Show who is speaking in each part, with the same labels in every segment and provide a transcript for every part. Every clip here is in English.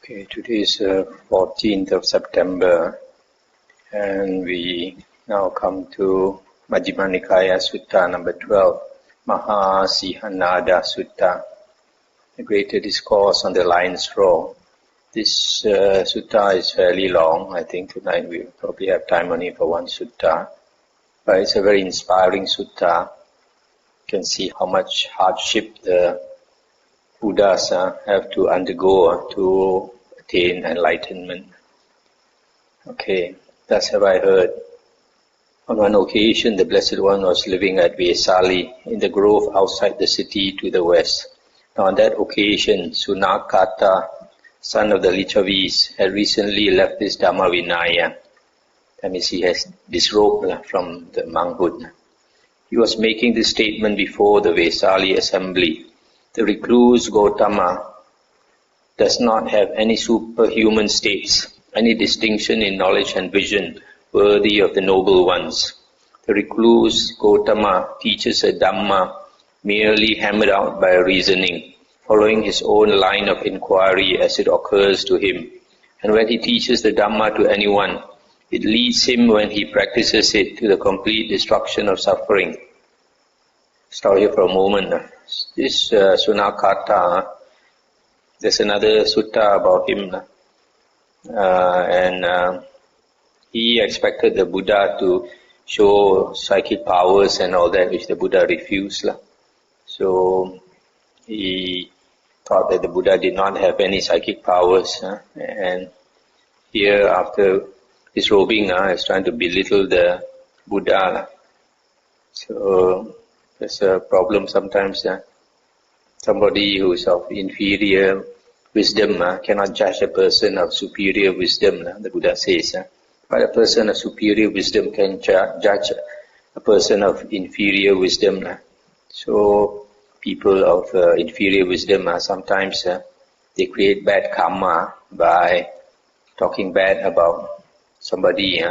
Speaker 1: Okay, today is 14th of September, and we now come to Majjhima Nikāya Sutta number 12, Mahasihanada Sutta, a greater discourse on the lion's roar. This sutta is fairly long. I think tonight we will probably have time only for one sutta, but it's a very inspiring sutta. You can see how much hardship the Buddhas have to undergo to attain enlightenment. Okay, thus have I heard. On one occasion, the Blessed One was living at Vesali in the grove outside the city to the west. Now on that occasion, Sunakata, son of the Lichavis, had recently left his Dhammavinaya. That means he has disrobed from the monkhood. He was making this statement before the Vesali assembly. The recluse Gautama does not have any superhuman states, any distinction in knowledge and vision worthy of the noble ones. The recluse Gautama teaches a Dhamma merely hammered out by reasoning, following his own line of inquiry as it occurs to him. And when he teaches the Dhamma to anyone, it leads him when he practices it to the complete destruction of suffering. Stop here for a moment. This Sunakata, there's another sutta about him, and he expected the Buddha to show psychic powers and all that, which the Buddha refused. So he thought that the Buddha did not have any psychic powers, and here after disrobing, is trying to belittle the Buddha. So there's a problem sometimes. Somebody who is of inferior wisdom cannot judge a person of superior wisdom, the Buddha says. But a person of superior wisdom can judge a person of inferior wisdom. So people of inferior wisdom sometimes they create bad karma by talking bad about somebody,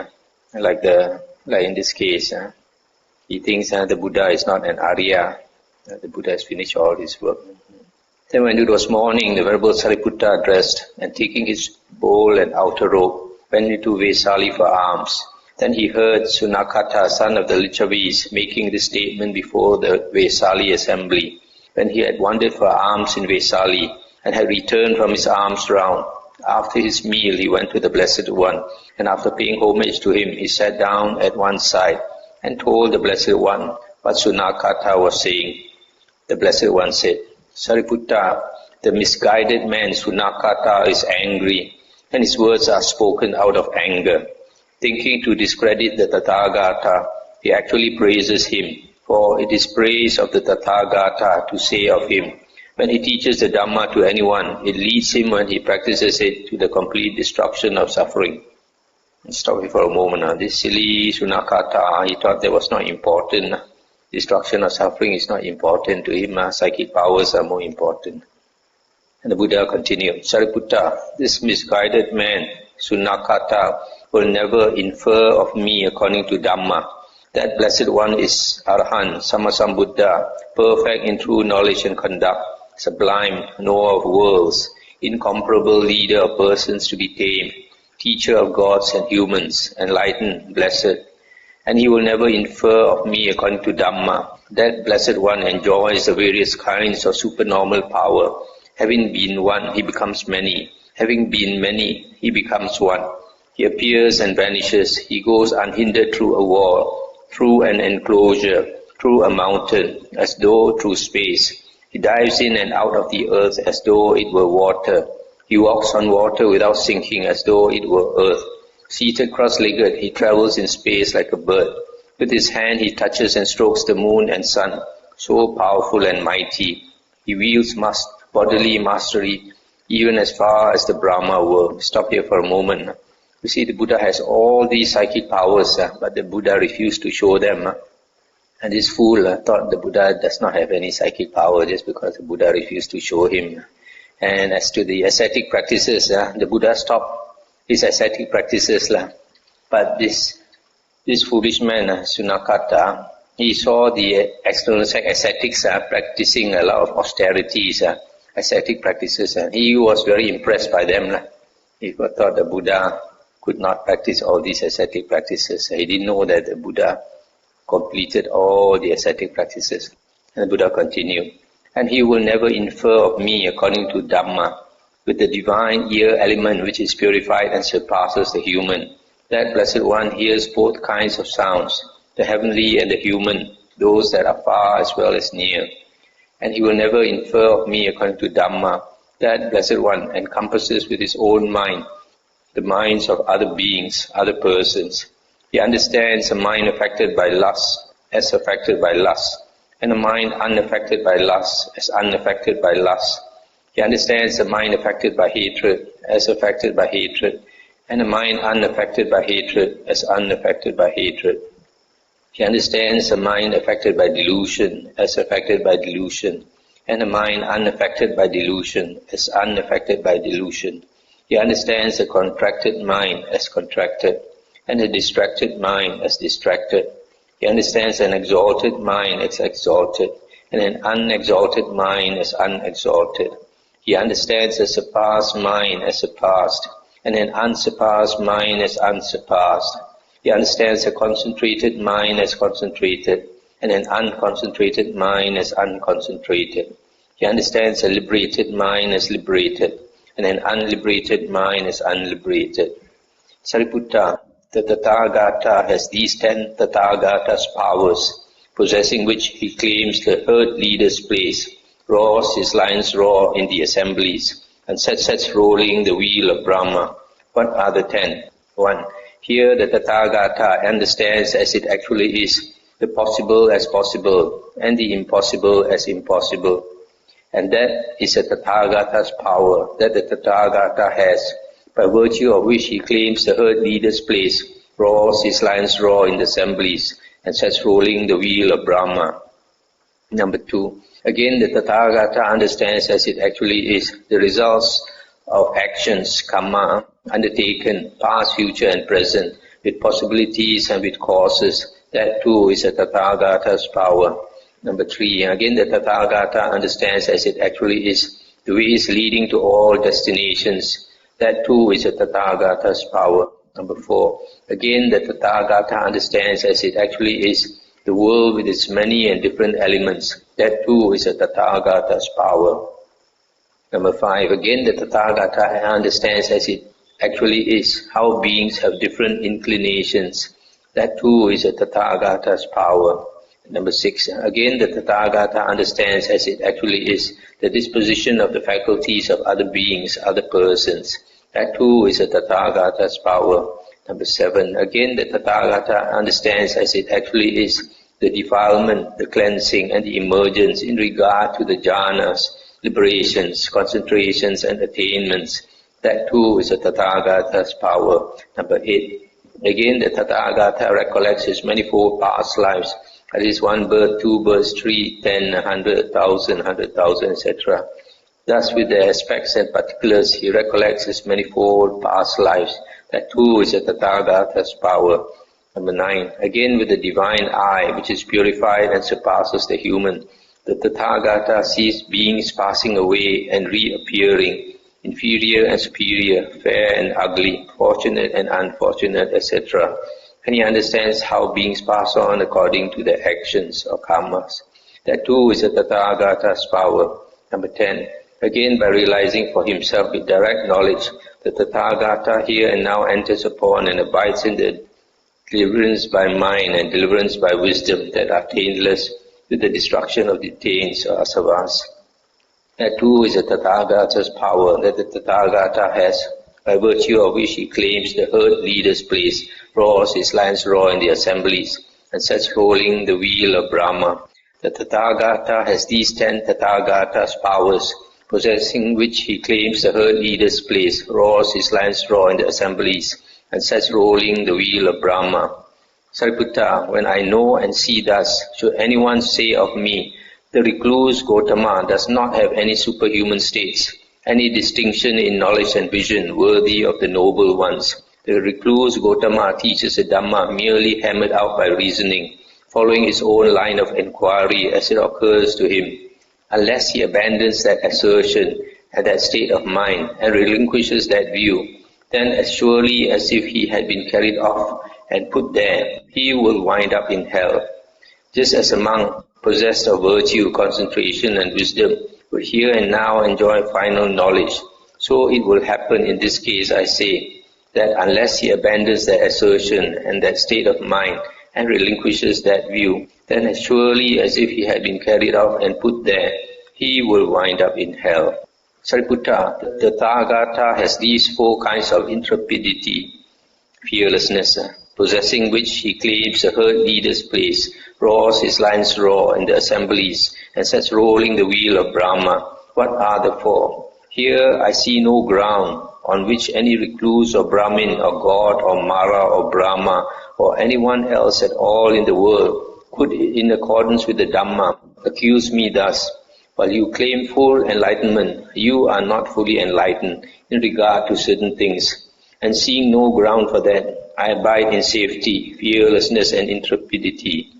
Speaker 1: like in this case. He thinks the Buddha is not an Arya. The Buddha has finished all his work. Then when it was morning, the Venerable Sariputta dressed and taking his bowl and outer robe, went into Vesali for alms. Then he heard Sunakata, son of the Lichavis, making this statement before the Vesali assembly. When he had wandered for alms in Vesali and had returned from his alms round, after his meal he went to the Blessed One, and after paying homage to him, he sat down at one side and told the Blessed One what Sunakata was saying. The Blessed One said, Sariputta, the misguided man Sunakata is angry, and his words are spoken out of anger. Thinking to discredit the Tathagata, he actually praises him, for it is praise of the Tathagata to say of him, when he teaches the Dhamma to anyone, it leads him when he practices it to the complete destruction of suffering. Stop here for a moment. This silly Sunakata, he thought that was not important. Destruction of suffering is not important to him. Psychic powers are more important. And the Buddha continued, Sariputta, this misguided man, Sunakata, will never infer of me according to Dhamma. That Blessed One is Arahant, Sammasambuddha, perfect in true knowledge and conduct, sublime, knower of worlds, incomparable leader of persons to be tamed, teacher of gods and humans, enlightened, blessed. And he will never infer of me according to Dhamma. That Blessed One enjoys the various kinds of supernormal power. Having been one, he becomes many. Having been many, he becomes one. He appears and vanishes. He goes unhindered through a wall, through an enclosure, through a mountain, as though through space. He dives in and out of the earth as though it were water. He walks on water without sinking as though it were earth. Seated cross-legged, he travels in space like a bird. With his hand he touches and strokes the moon and sun, so powerful and mighty. He wields bodily mastery even as far as the Brahma world. Stop here for a moment. You see, the Buddha has all these psychic powers, but the Buddha refused to show them. And this fool thought the Buddha does not have any psychic power just because the Buddha refused to show him. And as to the ascetic practices, the Buddha stopped his ascetic practices. But this foolish man, Sunakata, he saw the external ascetics practicing a lot of austerities, ascetic practices, and he was very impressed by them. He thought the Buddha could not practice all these ascetic practices. He didn't know that the Buddha completed all the ascetic practices. And the Buddha continued, and he will never infer of me according to Dhamma, with the divine ear element which is purified and surpasses the human. That Blessed One hears both kinds of sounds, the heavenly and the human, those that are far as well as near. And he will never infer of me according to Dhamma. That Blessed One encompasses with his own mind the minds of other beings, other persons. He understands a mind affected by lust as affected by lust, and a mind unaffected by lust as unaffected by lust. He understands a mind affected by hatred as affected by hatred, and a mind unaffected by hatred as unaffected by hatred. He understands a mind affected by delusion as affected by delusion, and a mind unaffected by delusion as unaffected by delusion. He understands a contracted mind as contracted, and a distracted mind as distracted. He understands an exalted mind as exalted, and an unexalted mind as unexalted. He understands a surpassed mind as surpassed, and an unsurpassed mind as unsurpassed. He understands a concentrated mind as concentrated, and an unconcentrated mind as unconcentrated. He understands a liberated mind as liberated, and an unliberated mind as unliberated. Sariputta, the Tathagata has these 10 Tathagatas powers, possessing which he claims the herd leader's place, roars his lion's roar in the assemblies, and sets rolling the wheel of Brahma. What are the 10? 1. Here the Tathagata understands as it actually is, the possible as possible, and the impossible as impossible. And that is a Tathagata's power that the Tathagata has, by virtue of which he claims the herd leader's place, roars his lion's roar in the assemblies, and sets rolling the wheel of Brahma. Number 2. Again, the Tathagata understands as it actually is, the results of actions, karma, undertaken, past, future and present, with possibilities and with causes. That too is a Tathagata's power. Number 3, again the Tathagata understands as it actually is, the ways leading to all destinations. That too is a Tathagata's power. Number 4, again the Tathagata understands as it actually is, the world with its many and different elements. That too is a Tathagata's power. Number 5, again the Tathagata understands as it actually is, how beings have different inclinations. That too is a Tathagata's power. Number 6, again the Tathagata understands as it actually is, the disposition of the faculties of other beings, other persons. That too is a Tathagata's power. Number 7, again the Tathagata understands as it actually is, the defilement, the cleansing and the emergence in regard to the jhanas, liberations, concentrations and attainments. That too is a Tathagata's power. Number 8, again the Tathagata recollects his manifold past lives, at least 1 birth, 2 births, 3, 10, 100, 1,000, 100,000, etc. Thus with the aspects and particulars he recollects his manifold past lives. That too is a Tathagata's power. Number 9, again with the divine eye which is purified and surpasses the human, the Tathagata sees beings passing away and reappearing, inferior and superior, fair and ugly, fortunate and unfortunate, etc. And he understands how beings pass on according to their actions or karmas. That too is a Tathagata's power. Number 10, again by realizing for himself with direct knowledge, the Tathagata here and now enters upon and abides in the deliverance by mind and deliverance by wisdom that are taintless with the destruction of the taints or asavas. That too is a Tathagata's power that the Tathagata has, by virtue of which he claims the herd leader's place, roars his lion's roar in the assemblies, and sets rolling the wheel of Brahma. The Tathagata has these 10 Tathagatas powers, possessing which he claims the herd leader's place, roars his lion's roar in the assemblies, and sets rolling the wheel of Brahma. Sariputta, when I know and see thus, should anyone say of me, the recluse Gotama does not have any superhuman states, any distinction in knowledge and vision worthy of the noble ones. The recluse Gotama teaches the Dhamma merely hammered out by reasoning, following his own line of inquiry as it occurs to him. unless he abandons that assertion and that state of mind and relinquishes that view, then as surely as if he had been carried off and put there, he will wind up in hell. Just as a monk possessed of virtue, concentration and wisdom would here and now enjoy final knowledge, so it will happen in this case, I say, that unless he abandons that assertion and that state of mind and relinquishes that view, then as surely as if he had been carried off and put there, he will wind up in hell. Sariputta, the Tathagata has these four kinds of intrepidity: fearlessness, possessing which he claims the herd leader's place, roars his lions roar in the assemblies, and sets rolling the wheel of Brahma. What are the four? Here I see no ground on which any recluse or Brahmin or God or Mara or Brahma or anyone else at all in the world could, in accordance with the Dhamma, accuse me thus. While you claim full enlightenment, you are not fully enlightened in regard to certain things. And seeing no ground for that, I abide in safety, fearlessness and intrepidity.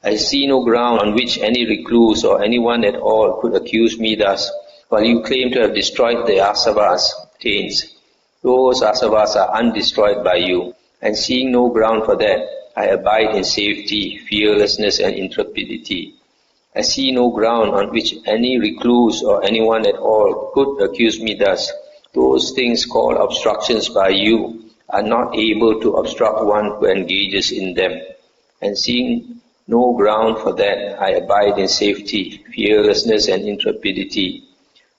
Speaker 1: I see no ground on which any recluse or anyone at all could accuse me thus. While you claim to have destroyed the asavas, taints, those asavas are undestroyed by you. And seeing no ground for that, I abide in safety, fearlessness and intrepidity. I see no ground on which any recluse or anyone at all could accuse me thus. Those things called obstructions by you are not able to obstruct one who engages in them. And seeing no ground for that, I abide in safety, fearlessness and intrepidity.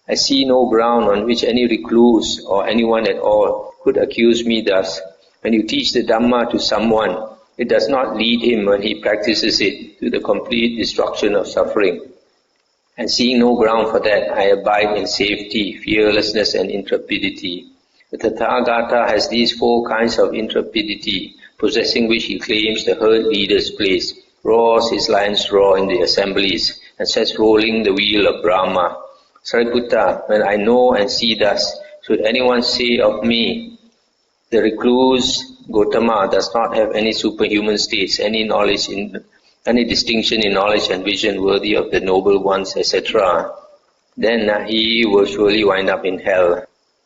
Speaker 1: I see no ground on which any recluse or anyone at all could accuse me thus. When you teach the Dhamma to someone, it does not lead him when he practices it to the complete destruction of suffering. And seeing no ground for that, I abide in safety, fearlessness and intrepidity. The Tathagata has these four kinds of intrepidity, possessing which he claims the herd leader's place, roars his lions roar in the assemblies, and sets rolling the wheel of Brahma. Sariputta, when I know and see thus, should anyone say of me, the recluse Gotama does not have any superhuman states, any knowledge any distinction in knowledge and vision worthy of the noble ones, etc., then he will surely wind up in hell.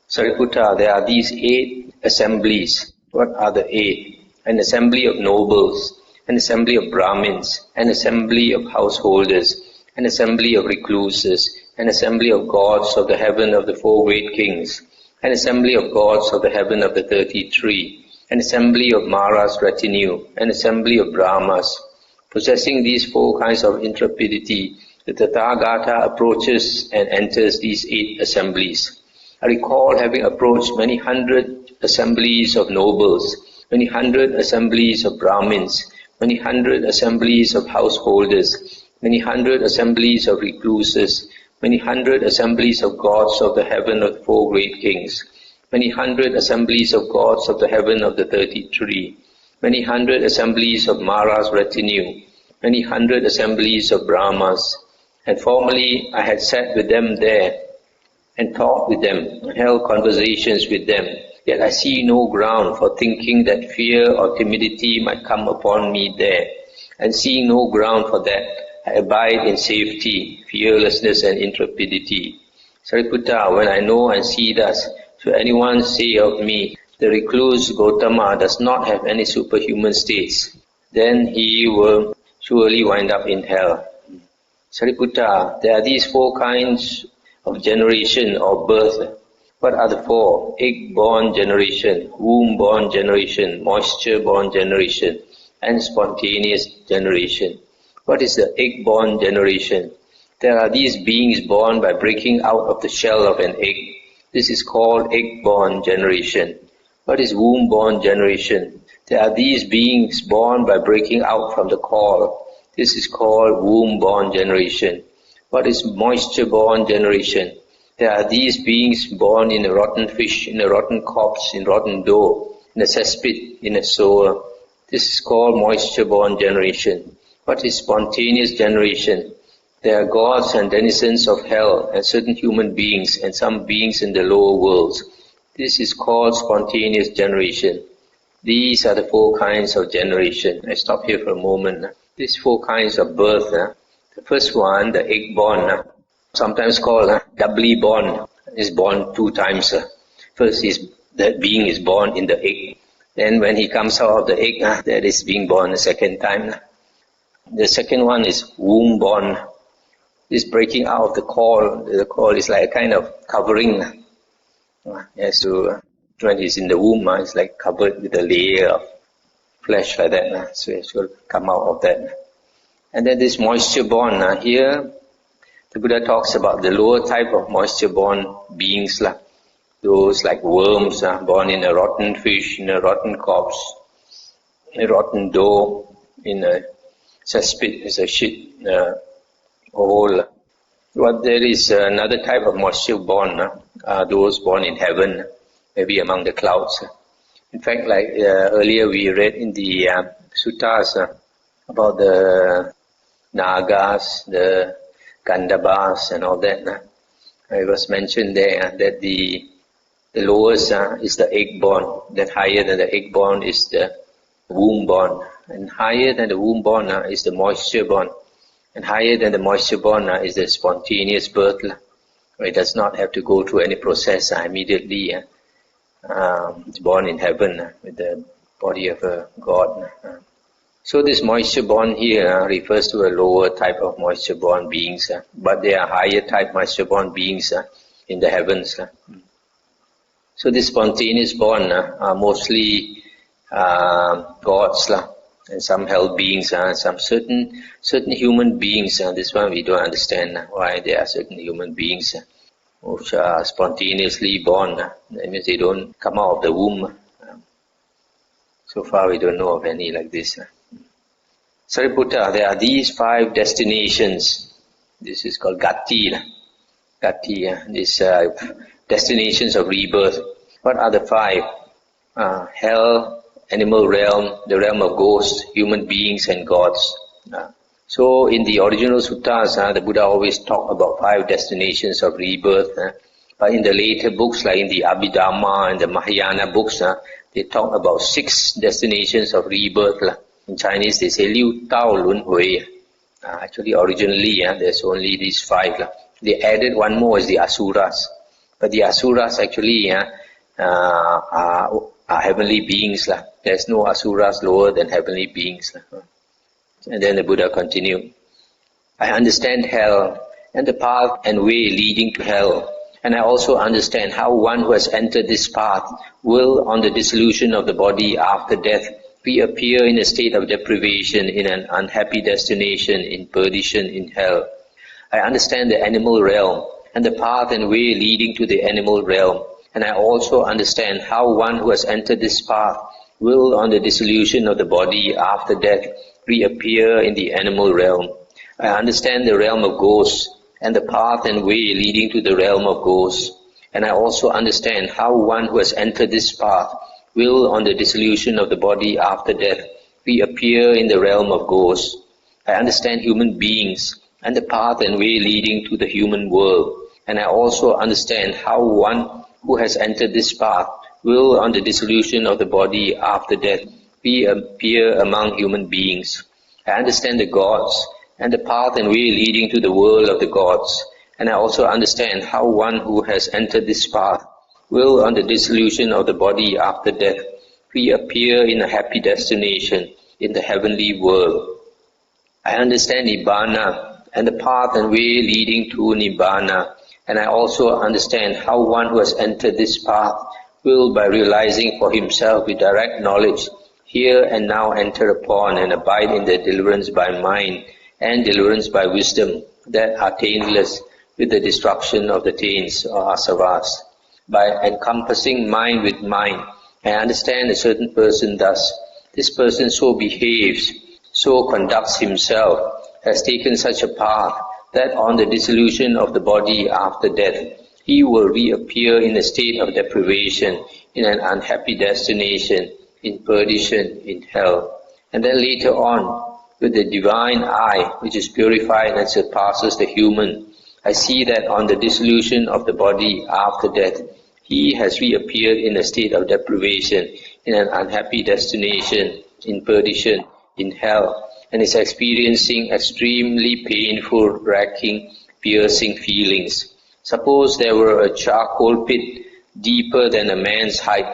Speaker 1: Sariputta, there are these 8 assemblies. What are the 8? An assembly of nobles, an assembly of Brahmins, an assembly of householders, an assembly of recluses, an assembly of gods of the heaven of the 4 great kings, an assembly of gods of the heaven of the 33, an assembly of Mara's retinue, an assembly of Brahmas. Possessing these 4 kinds of intrepidity, the Tathagata approaches and enters these 8 assemblies. I recall having approached many hundred assemblies of nobles, many hundred assemblies of Brahmins, many hundred assemblies of householders, many hundred assemblies of recluses, many hundred assemblies of gods of the heaven of the 4 great kings, many hundred assemblies of gods of the heaven of the 33, many hundred assemblies of Mara's retinue, many hundred assemblies of Brahmas. And formerly I had sat with them there, and talked with them, and held conversations with them. Yet I see no ground for thinking that fear or timidity might come upon me there. And seeing no ground for that, I abide in safety, fearlessness and intrepidity. Sariputta, when I know and see thus, should anyone say of me, the recluse Gotama does not have any superhuman states, then he will surely wind up in hell. Sariputta, there are these 4 kinds of generation or birth. What are the 4? Egg-born generation, womb-born generation, moisture-born generation, and spontaneous generation. What is the egg-born generation? There are these beings born by breaking out of the shell of an egg. This is called egg-born generation. What is womb-born generation? There are these beings born by breaking out from the caul. This is called womb-born generation. What is moisture-born generation? There are these beings born in a rotten fish, in a rotten corpse, in rotten dough, in a cesspit, in a sewer. This is called moisture-born generation. What is spontaneous generation? There are gods and denizens of hell, and certain human beings, and some beings in the lower worlds. This is called spontaneous generation. These are the 4 kinds of generation. I stop here for a moment. These 4 kinds of birth. The first one, the egg-born. sometimes called doubly born. Is born 2 times. First, the being is born in the egg. Then when he comes out of the egg, that is being born a second time. The second one is womb born. This breaking out of the caul. The caul is like a kind of covering. Yes, so when he's in the womb, it's like covered with a layer of flesh like that. So it will come out of that. And then this moisture born. Here, the Buddha talks about the lower type of moisture born beings. Those like worms, born in a rotten fish, in a rotten corpse, a rotten dough, in a cesspit, is a shit hole. But there is another type of moisture born, those born in heaven, maybe among the clouds. In fact, like earlier we read in the suttas about the Nagas, the Gandhabas and all that. It was mentioned there that the lowest is the egg born, then higher than the egg born is the womb born, and higher than the womb born is the moisture born, and higher than the moisture born is the spontaneous birth. It does not have to go through any process immediately. It's born in heaven with the body of a god. So this moisture born here refers to a lower type of moisture born beings, but there are higher type moisture born beings in the heavens. So this spontaneous born are mostly gods and some hell beings, some certain human beings. This one we don't understand why there are certain human beings which are spontaneously born. That means they don't come out of the womb. So far we don't know of any like this. Sariputta, there are these 5 destinations. This is called Gati. Gati, these destinations of rebirth. What are the 5? Hell, animal realm, the realm of ghosts, human beings and gods. So in the original suttas, the Buddha always talked about 5 destinations of rebirth. But in the later books, like in the Abhidhamma and the Mahayana books, they talk about 6 destinations of rebirth. In Chinese, they say Liu Tao Lun Hui. Actually, originally, there's only these 5. They added one more as the Asuras. But the Asuras actually are heavenly beings. There's no Asuras lower than heavenly beings. And then the Buddha continued. I understand hell and the path and way leading to hell. And I also understand how one who has entered this path will, on the dissolution of the body after death, reappear in a state of deprivation in an unhappy destination, in perdition, in hell. I understand the animal realm and the path and way leading to the animal realm. And I also understand how one who has entered this path will, on the dissolution of the body after death, reappear in the animal realm. I understand the realm of ghosts and the path and way leading to the realm of ghosts. And I also understand how one who has entered this path will, on the dissolution of the body after death, reappear in the realm of ghosts. I understand human beings and the path and way leading to the human world. And I also understand how one who has entered this path will, on the dissolution of the body after death, reappear among human beings. I understand the gods and the path and way leading to the world of the gods. And I also understand how one who has entered this path will, on the dissolution of the body after death, reappear in a happy destination in the heavenly world. I understand Nibbana and the path and way leading to Nibbana, and I also understand how one who has entered this path will, by realizing for himself with direct knowledge, here and now enter upon and abide in the deliverance by mind and deliverance by wisdom that are taintless with the destruction of the taints or asavas. By encompassing mind with mind, I understand a certain person thus. This person so behaves, so conducts himself, has taken such a path that on the dissolution of the body after death, he will reappear in a state of deprivation, in an unhappy destination, in perdition, in hell. And then later on, with the divine eye, which is purified and surpasses the human, I see that on the dissolution of the body after death, he has reappeared in a state of deprivation, in an unhappy destination, in perdition, in hell, and is experiencing extremely painful, racking, piercing feelings. Suppose there were a charcoal pit deeper than a man's height,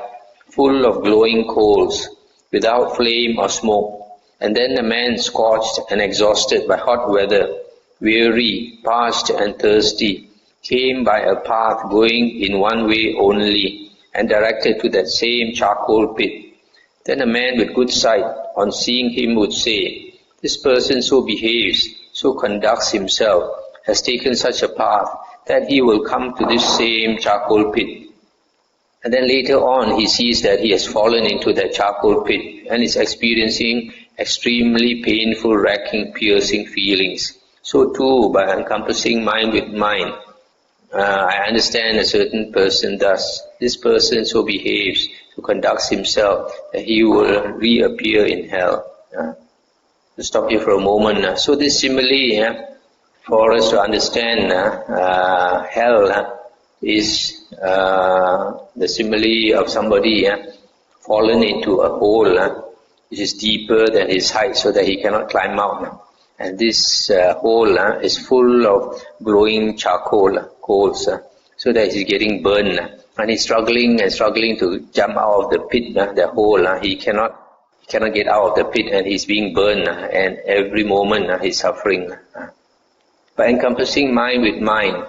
Speaker 1: full of glowing coals, without flame or smoke, and then a man scorched and exhausted by hot weather, weary, parched and thirsty, came by a path going in one way only, and directed to that same charcoal pit. Then a man with good sight, on seeing him, would say, "This person so behaves, so conducts himself, has taken such a path, that he will come to this same charcoal pit." And then later on he sees that he has fallen into that charcoal pit and is experiencing extremely painful, racking, piercing feelings. So too, by encompassing mind with mind, I understand a certain person thus. This person so behaves, so conducts himself, that he will reappear in hell. To stop here for a moment. So this simile, for us to understand hell, is the simile of somebody fallen into a hole which is deeper than his height, so that he cannot climb out. And this hole is full of glowing charcoal coals, so that he's getting burned, and he's struggling to jump out of the pit, the hole. He cannot get out of the pit, and he's being burned, and every moment he's suffering. By encompassing mind with mind,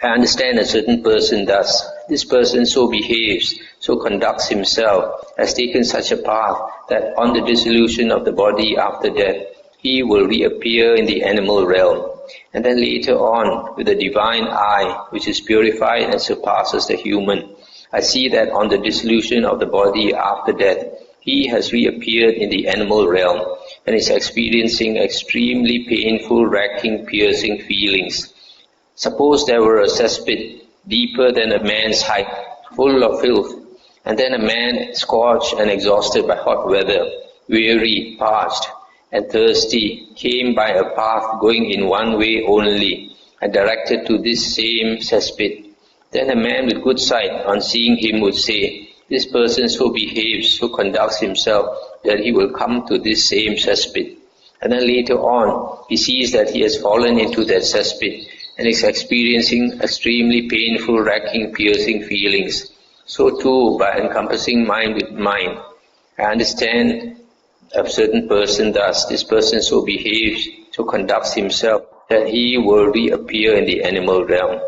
Speaker 1: I understand a certain person thus. This person so behaves, so conducts himself, has taken such a path, that on the dissolution of the body after death, he will reappear in the animal realm. And then later on, with the divine eye, which is purified and surpasses the human, I see that on the dissolution of the body after death, he has reappeared in the animal realm and is experiencing extremely painful, racking, piercing feelings. Suppose there were a cesspit deeper than a man's height, full of filth, and then a man scorched and exhausted by hot weather, weary, parched, and thirsty, came by a path going in one way only, and directed to this same cesspit. Then a man with good sight, on seeing him, would say, "This person so behaves, so conducts himself, that he will come to this same cesspit." And then later on, he sees that he has fallen into that cesspit, and is experiencing extremely painful, racking, piercing feelings. So too, by encompassing mind with mind, I understand a certain person thus. This person so behaves, so conducts himself, that he will reappear in the animal realm.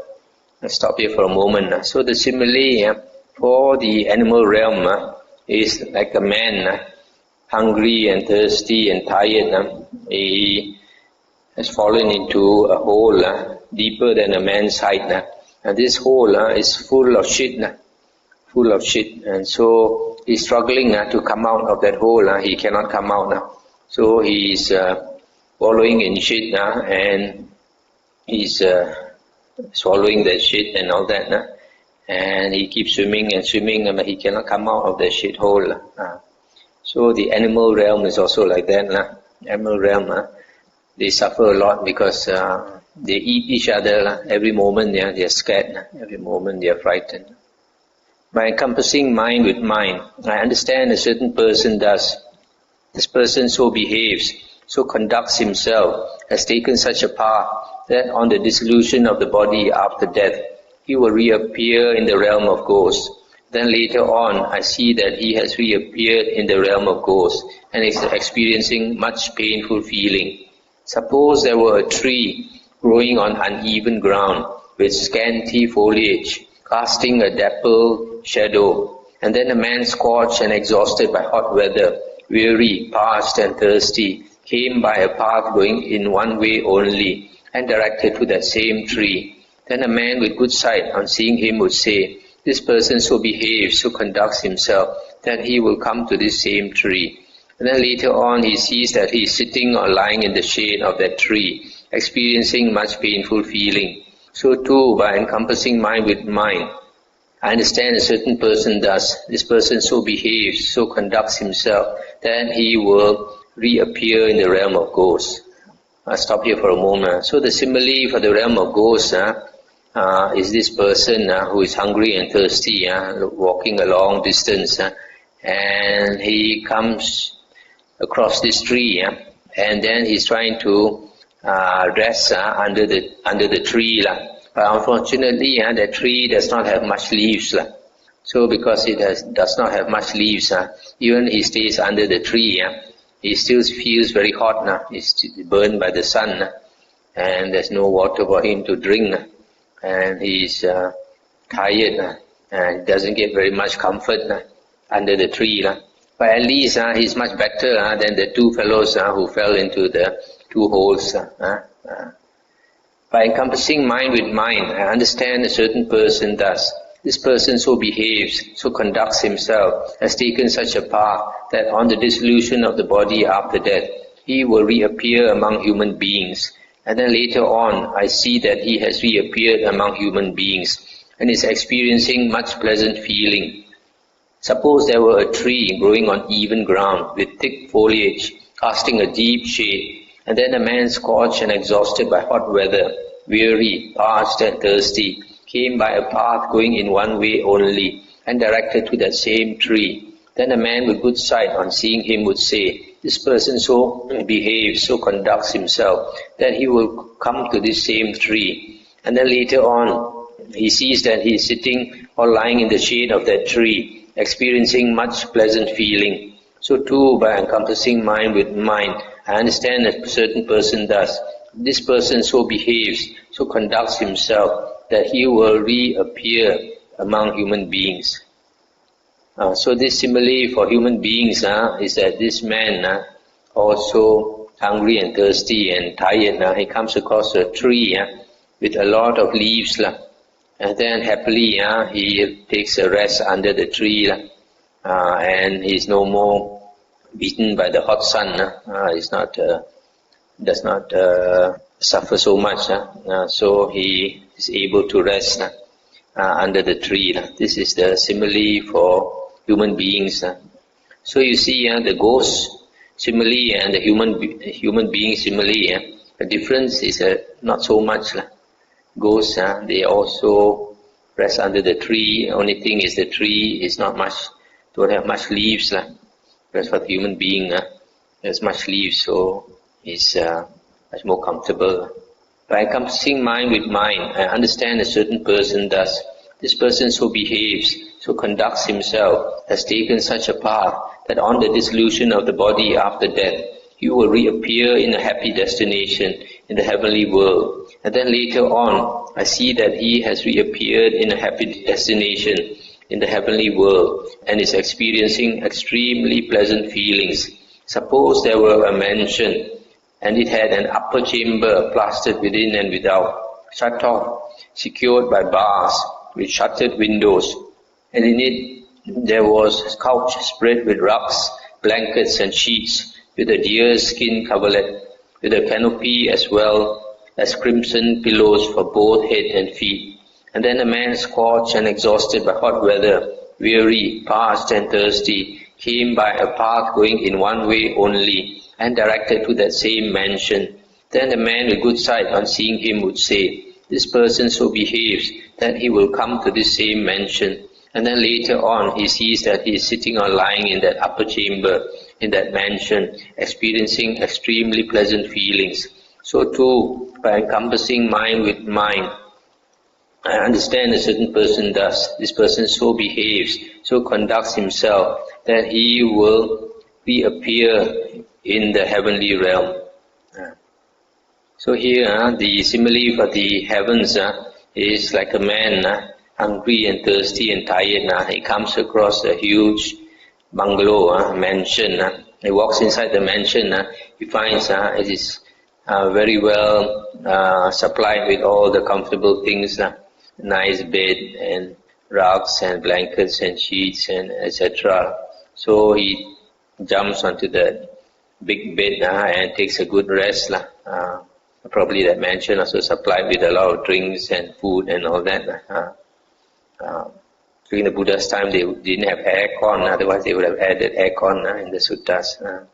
Speaker 1: Let's stop here for a moment. So the simile for the animal realm is like a man hungry and thirsty and tired. He has fallen into a hole deeper than a man's height, and this hole is full of shit, and so he's struggling to come out of that hole. He cannot come out now, so he's wallowing in shit, and he's swallowing that shit and all that, and he keeps swimming and swimming, but he cannot come out of that shit hole. So the animal realm is also like that. Animal realm, they suffer a lot because they eat each other. Every moment they are scared. Every moment they are frightened. By encompassing mind with mind, I understand a certain person thus. This person so behaves, so conducts himself, has taken such a path, that on the dissolution of the body after death, he will reappear in the realm of ghosts. Then later on, I see that he has reappeared in the realm of ghosts and is experiencing much painful feeling. Suppose there were a tree growing on uneven ground with scanty foliage, casting a dappled shadow, and then a man scorched and exhausted by hot weather, weary, parched and thirsty, came by a path going in one way only, and directed to that same tree. Then a man with good sight, on seeing him, would say, "This person so behaves, so conducts himself, that he will come to this same tree." And then later on he sees that he is sitting or lying in the shade of that tree, experiencing much painful feeling. So too, by encompassing mind with mind, I understand a certain person thus. This person so behaves, so conducts himself, that he will reappear in the realm of ghosts. I'll stop here for a moment. So the simile for the realm of ghosts is this person who is hungry and thirsty, walking a long distance, and he comes across this tree, and then he's trying to rests under the tree. But unfortunately, the tree does not have much leaves. So because it does not have much leaves, even he stays under the tree, he still feels very hot. He's burned by the sun, and there's no water for him to drink, and he's tired, and doesn't get very much comfort under the tree. But at least he's much better than the two fellows who fell into the two holes. By encompassing mind with mind, I understand a certain person thus. This person so behaves, so conducts himself, has taken such a path that on the dissolution of the body after death, he will reappear among human beings. And then later on, I see that he has reappeared among human beings and is experiencing much pleasant feeling. Suppose there were a tree growing on even ground with thick foliage, casting a deep shade, and then a man scorched and exhausted by hot weather, weary, parched and thirsty, came by a path going in one way only, and directed to that same tree. Then a man with good sight on seeing him would say, this person so behaves, so conducts himself, that he will come to this same tree. And then later on, he sees that he is sitting or lying in the shade of that tree, experiencing much pleasant feeling. So too, by encompassing mind with mind, I understand a certain person thus. This person so behaves, so conducts himself, that he will reappear among human beings. So this simile for human beings is that this man also hungry and thirsty and tired, he comes across a tree with a lot of leaves, and then happily he takes a rest under the tree, and he is no more beaten by the hot sun. Does not suffer so much, so he is able to rest under the tree. This is the simile for human beings. So you see, the ghost simile and the human being simile, the difference is not so much. Ghosts, they also rest under the tree. Only thing is the tree is don't have much leaves. Whereas for the human being, there's much leaves, so it's much more comfortable. By encompassing mind with mind, I understand a certain person thus. This person so behaves, so conducts himself, has taken such a path that on the dissolution of the body after death, he will reappear in a happy destination in the heavenly world. And then later on, I see that he has reappeared in a happy destination in the heavenly world and is experiencing extremely pleasant feelings. Suppose there were a mansion and it had an upper chamber plastered within and without, shut off, secured by bars with shuttered windows, and in it there was a couch spread with rugs, blankets and sheets, with a deer's skin coverlet, with a canopy as well as crimson pillows for both head and feet. And then a man scorched and exhausted by hot weather, weary, parched and thirsty, came by a path going in one way only, and directed to that same mansion. Then the man with good sight on seeing him would say, this person so behaves that he will come to this same mansion. And then later on he sees that he is sitting or lying in that upper chamber, in that mansion, experiencing extremely pleasant feelings. So too, by encompassing mind with mind, I understand a certain person thus. This person so behaves, so conducts himself, that he will reappear in the heavenly realm. So here, the simile for the heavens is like a man hungry and thirsty and tired. He comes across a huge bungalow, mansion. He walks inside the mansion. He finds it is very well supplied with all the comfortable things, nice bed and rugs and blankets and sheets and etc. So he jumps onto the big bed and takes a good rest. Probably that mansion also supplied with a lot of drinks and food and all that. During the Buddha's time, they didn't have aircon, otherwise they would have added aircon in the suttas.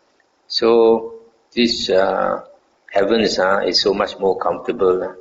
Speaker 1: So this heavens is so much more comfortable.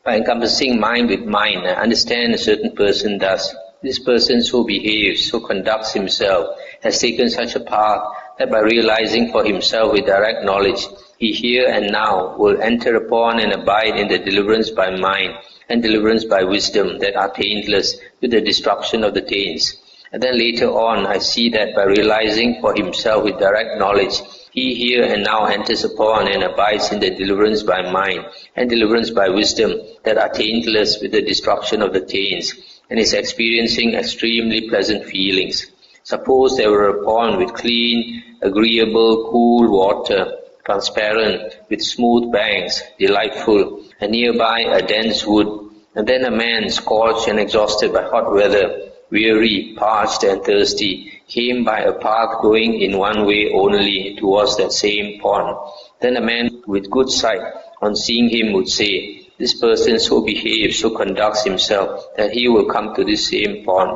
Speaker 1: By encompassing mind with mind, understand a certain person thus. This person so behaves, so conducts himself, has taken such a path that by realizing for himself with direct knowledge, he here and now will enter upon and abide in the deliverance by mind and deliverance by wisdom that are taintless with the destruction of the taints. And then later on, I see that by realizing for himself with direct knowledge, he here and now enters upon and abides in the deliverance by mind and deliverance by wisdom that are taintless with the destruction of the taints, and is experiencing extremely pleasant feelings. Suppose they were a pond with clean, agreeable, cool water, transparent, with smooth banks, delightful, and nearby a dense wood, and then a man, scorched and exhausted by hot weather, weary, parched and thirsty, came by a path going in one way only towards that same pond. Then a man with good sight, on seeing him, would say, "This person so behaves, so conducts himself, that he will come to this same pond."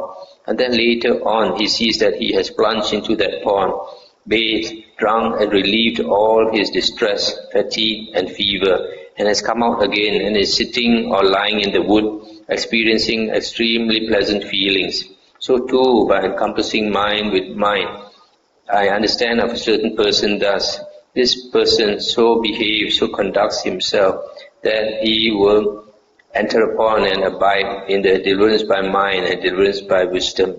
Speaker 1: And then later on he sees that he has plunged into that pond, bathed, drunk and relieved all his distress, fatigue and fever, and has come out again and is sitting or lying in the wood, experiencing extremely pleasant feelings. So too, by encompassing mind with mind, I understand of a certain person thus. This person so behaves, so conducts himself, that he will enter upon and abide in the deliverance by mind and deliverance by wisdom.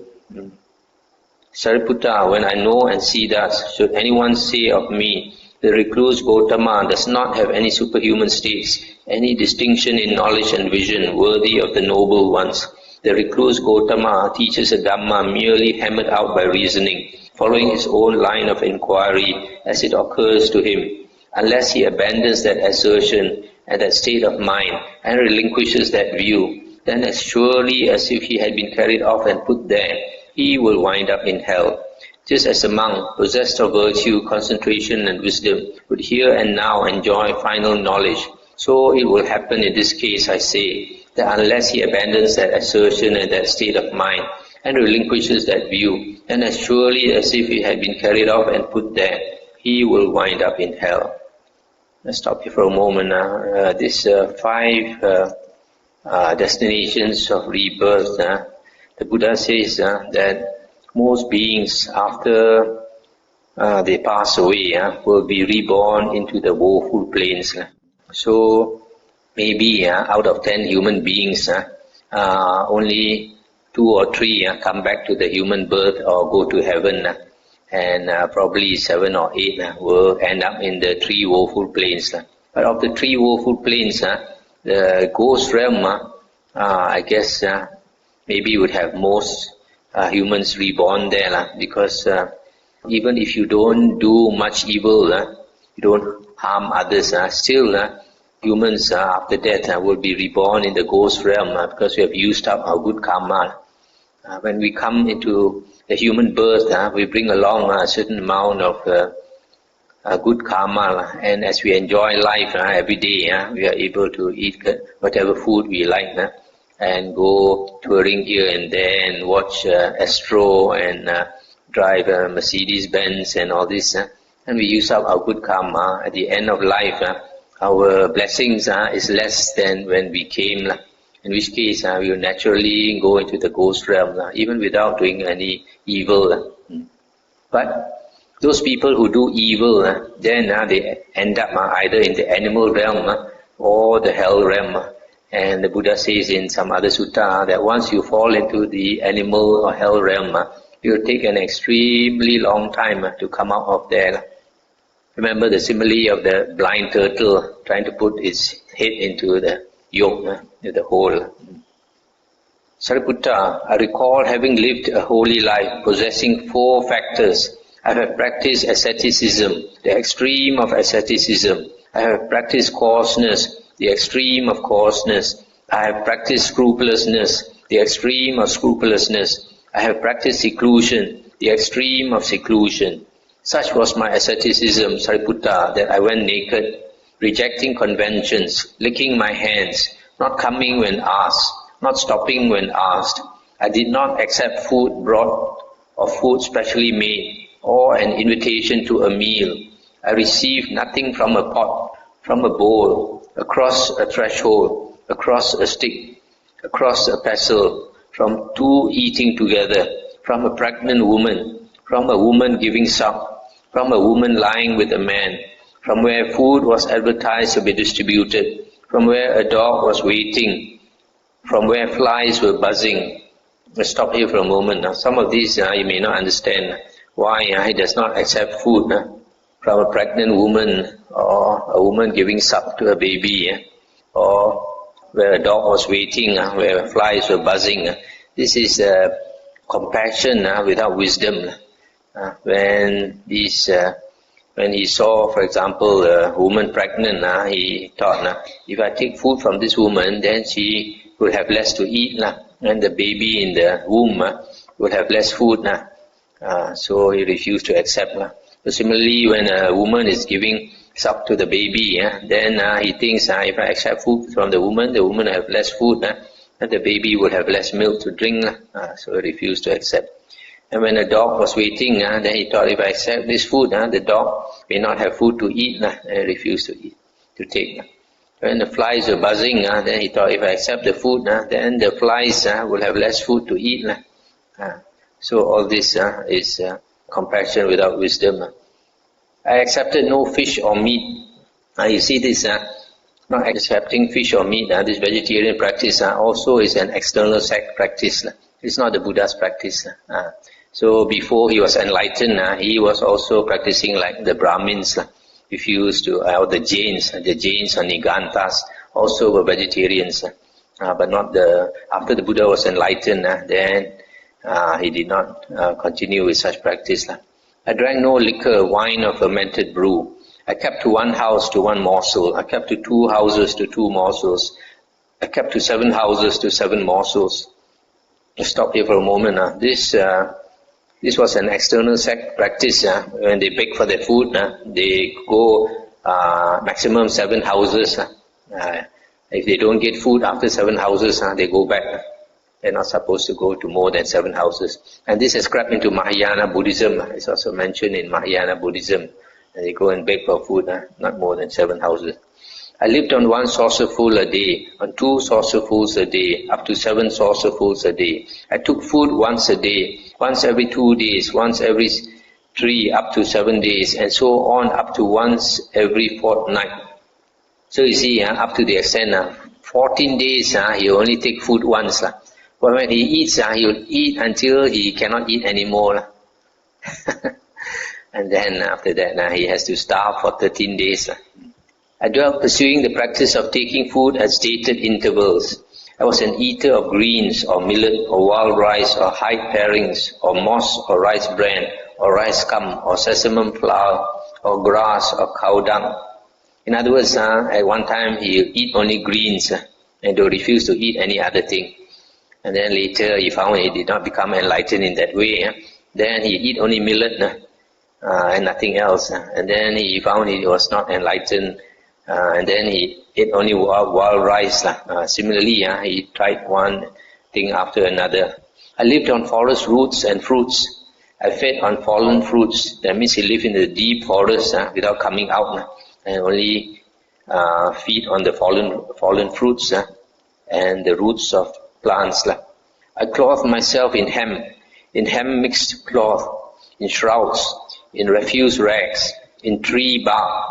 Speaker 1: Sariputta, when I know and see thus, should anyone say of me, the recluse Gautama does not have any superhuman states, any distinction in knowledge and vision worthy of the noble ones. The recluse Gautama teaches a Dhamma merely hammered out by reasoning, following his own line of inquiry as it occurs to him. Unless he abandons that assertion and that state of mind and relinquishes that view, then as surely as if he had been carried off and put there, he will wind up in hell. Just as a monk, possessed of virtue, concentration and wisdom, would here and now enjoy final knowledge, so it will happen in this case, I say, that unless he abandons that assertion and that state of mind, and relinquishes that view, then as surely as if he had been carried off and put there, he will wind up in hell. Let's stop here for a moment now. These 5 destinations of rebirth, the Buddha says that most beings, after they pass away, will be reborn into the woeful planes. So maybe out of 10 human beings, only 2 or 3 come back to the human birth or go to heaven, and probably 7 or 8 will end up in the 3 woeful planes. But of the 3 woeful planes, the ghost realm, I guess maybe would have most humans reborn there, because even if you don't do much evil, you don't harm others, still humans after death will be reborn in the ghost realm because we have used up our good karma. When we come into the human birth, we bring along a certain amount of good karma, and as we enjoy life every day, we are able to eat whatever food we like, and go touring here and there and watch Astro and drive Mercedes Benz and all this, and we use up our good karma. At the end of life, our blessings is less than when we came, in which case we will naturally go into the ghost realm, even without doing any evil. But those people who do evil, then they end up either in the animal realm or the hell realm. And the Buddha says in some other sutta that once you fall into the animal or hell realm, it will take an extremely long time to come out of there. Remember the simile of the blind turtle trying to put its head into the yolk, the hole. Sariputta, I recall having lived a holy life possessing 4 factors. I have practiced asceticism, the extreme of asceticism. I have practiced coarseness, the extreme of coarseness. I have practiced scrupulousness, the extreme of scrupulousness. I have practiced seclusion, the extreme of seclusion. Such was my asceticism, Sariputta, that I went naked, rejecting conventions, licking my hands, not coming when asked, not stopping when asked. I did not accept food brought or food specially made, or an invitation to a meal. I received nothing from a pot, from a bowl, across a threshold, across a stick, across a pestle, from 2 eating together, from a pregnant woman, from a woman giving suck, from a woman lying with a man, from where food was advertised to be distributed, from where a dog was waiting, from where flies were buzzing. Let's stop here for a moment. Now, some of these you may not understand why he does not accept food from a pregnant woman or a woman giving suck to a baby, or where a dog was waiting, where flies were buzzing. This is compassion without wisdom. When he saw, for example, a woman pregnant, he thought, if I take food from this woman, then she will have less to eat, and the baby in the womb will have less food. So he refused to accept. So similarly, when a woman is giving suck to the baby, then he thinks, if I accept food from the woman will have less food, and the baby will have less milk to drink. So he refused to accept. And when a dog was waiting, then he thought, if I accept this food, the dog may not have food to eat, and he refused to take. When the flies were buzzing, then he thought, if I accept the food, then the flies will have less food to eat. So all this is compassion without wisdom. I accepted no fish or meat. You see this, not accepting fish or meat, this vegetarian practice also is an external sect practice. It's not the Buddha's practice. So before he was enlightened, he was also practicing like the Brahmins. Refused to, or the Jains or Nigantas also were vegetarians, but not after the Buddha was enlightened, then he did not continue with such practice. I drank no liquor, wine or fermented brew. I kept to one house to one morsel. I kept to 2 houses to 2 morsels. I kept to 7 houses to 7 morsels. Let's stop here for a moment. This was an external sect practice. When they beg for their food, they go maximum 7 houses. If they don't get food after 7 houses, they go back. They're not supposed to go to more than 7 houses. And this has crept into Mahayana Buddhism. It's also mentioned in Mahayana Buddhism. And they go and beg for food, not more than 7 houses. I lived on 1 saucerful a day, on 2 saucerfuls a day, up to 7 saucerfuls a day. I took food once a day, once every 2 days, once every 3, up to 7 days, and so on up to once every fortnight. So you see, up to the extent 14 days, he only take food once. But when he eats, he will eat until he cannot eat anymore. And then after that, he has to starve for 13 days. I dwelt pursuing the practice of taking food at stated intervals. I was an eater of greens or millet or wild rice or hide parings or moss or rice bran or rice scum or sesame flour or grass or cow dung. In other words, at one time he eat only greens and he refused to eat any other thing. And then later he found he did not become enlightened in that way. Then he eat only millet and nothing else. And then he found he was not enlightened. And then he ate only wild rice. Similarly, he tried one thing after another. I lived on forest roots and fruits. I fed on fallen fruits. That means he lived in the deep forest without coming out, and only feed on the fallen fruits and the roots of plants. I clothed myself in hem mixed cloth, in shrouds, in refuse rags, in tree bark,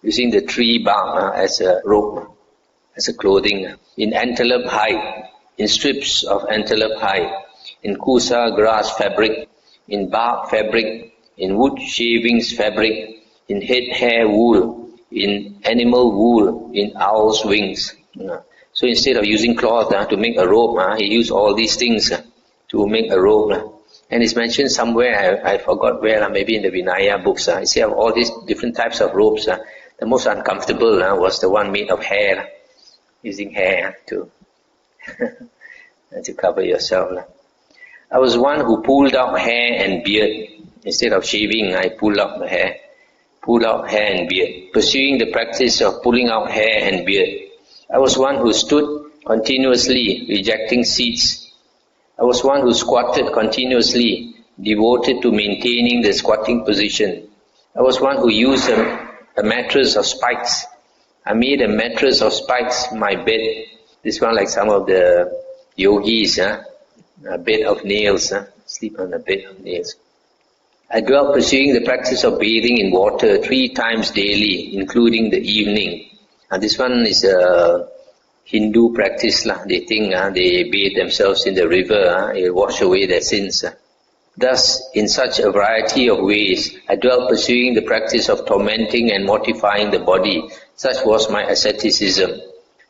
Speaker 1: using the tree bark as a robe, as a clothing, in antelope hide, in strips of antelope hide, in kusa grass fabric, in bark fabric, in wood shavings fabric, in head hair wool, in animal wool, in owl's wings. So instead of using cloth to make a robe, he used all these things to make a robe. And it's mentioned somewhere, I forgot where, maybe in the Vinaya books. You see all these different types of robes. The most uncomfortable was the one made of hair, using hair to to cover yourself. I was one who pulled out hair and beard. Instead of shaving, I pulled out the hair. Pulled out hair and beard, pursuing the practice of pulling out hair and beard. I was one who stood continuously, rejecting seats. I was one who squatted continuously, devoted to maintaining the squatting position. I was one who used a mattress of spikes. I made a mattress of spikes my bed. This one like some of the yogis, a bed of nails, sleep on a bed of nails. I dwelt pursuing the practice of bathing in water 3 times daily, including the evening. And this one is a Hindu practice. They think they bathe themselves in the river, it wash away their sins. Thus, in such a variety of ways, I dwelt pursuing the practice of tormenting and mortifying the body. Such was my asceticism.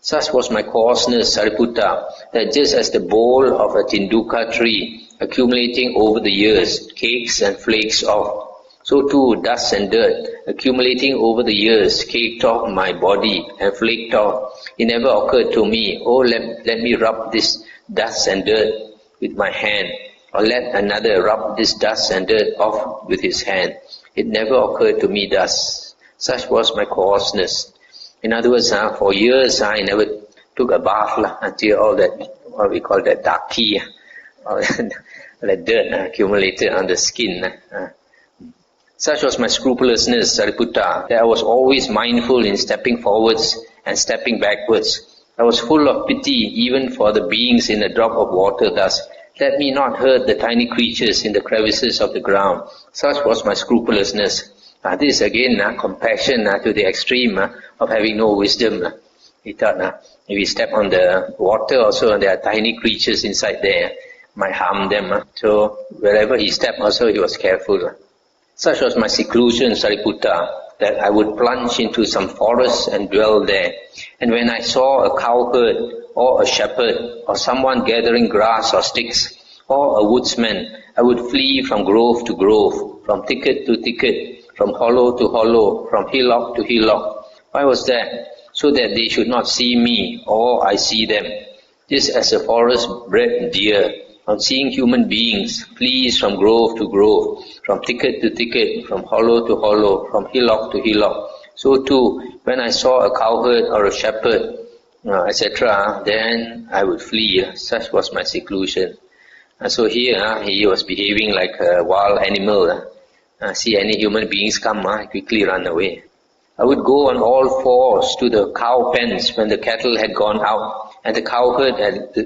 Speaker 1: Such was my coarseness, Sariputta, that just as the bole of a tinduka tree, accumulating over the years, cakes and flakes off, so too dust and dirt, accumulating over the years, caked off my body and flaked off. It never occurred to me, oh, let me rub this dust and dirt with my hand, or let another rub this dust and dirt off with his hand. It never occurred to me thus. Such was my coarseness. In other words, for years I never took a bath until all that, what we call that daki, or the dirt accumulated on the skin. Such was my scrupulousness, Sariputta, that I was always mindful in stepping forwards and stepping backwards. I was full of pity even for the beings in a drop of water thus. Let me not hurt the tiny creatures in the crevices of the ground. Such was my scrupulousness. This again, compassion to the extreme of having no wisdom. He thought, if we step on the water also, and there are tiny creatures inside there, might harm them. So wherever he stepped also, he was careful. Such was my seclusion, Sariputta, that I would plunge into some forest and dwell there. And when I saw a cowherd, or a shepherd, or someone gathering grass or sticks, or a woodsman, I would flee from grove to grove, from thicket to thicket, from hollow to hollow, from hillock to hillock. Why was that? So that they should not see me, or I see them. Just as a forest-bred deer, on seeing human beings, flees from grove to grove, from thicket to thicket, from hollow to hollow, from hillock to hillock. So too, when I saw a cowherd or a shepherd, etc., then I would flee. Such was my seclusion. So here, he was behaving like a wild animal. See any human beings come, quickly run away. I would go on all fours to the cow pens when the cattle had gone out and the cowherd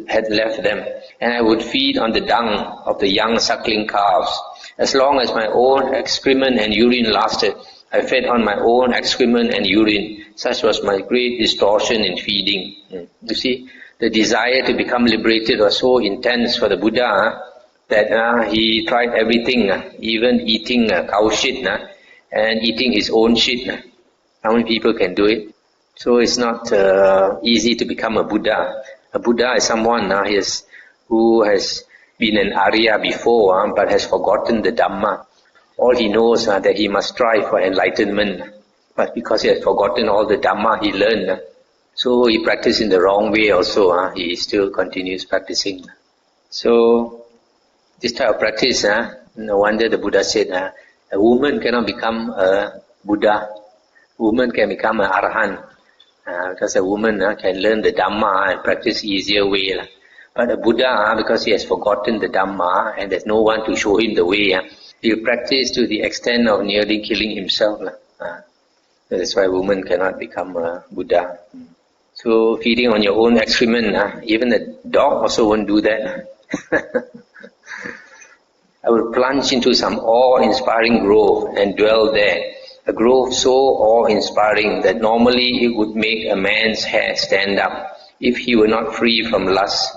Speaker 1: had left them, and I would feed on the dung of the young suckling calves. As long as my own excrement and urine lasted, I fed on my own excrement and urine. Such was my great distortion in feeding. You see, the desire to become liberated was so intense for the Buddha that he tried everything, even eating cow shit and eating his own shit. How many people can do it? So it's not easy to become a Buddha. A Buddha is someone who has been an Arya before but has forgotten the Dhamma. All he knows that he must strive for enlightenment. But because he has forgotten all the Dhamma he learned, so he practiced in the wrong way also. He still continues practicing. So this type of practice, no wonder the Buddha said, a woman cannot become a Buddha. Woman can become an Arahant. Because a woman can learn the Dhamma and practice easier way. But a Buddha, because he has forgotten the Dhamma and there's no one to show him the way, he'll practice to the extent of nearly killing himself. That's why woman cannot become a Buddha. So feeding on your own excrement, even a dog also won't do that. I will plunge into some awe-inspiring grove and dwell there. A grove so awe-inspiring that normally it would make a man's hair stand up if he were not free from lust.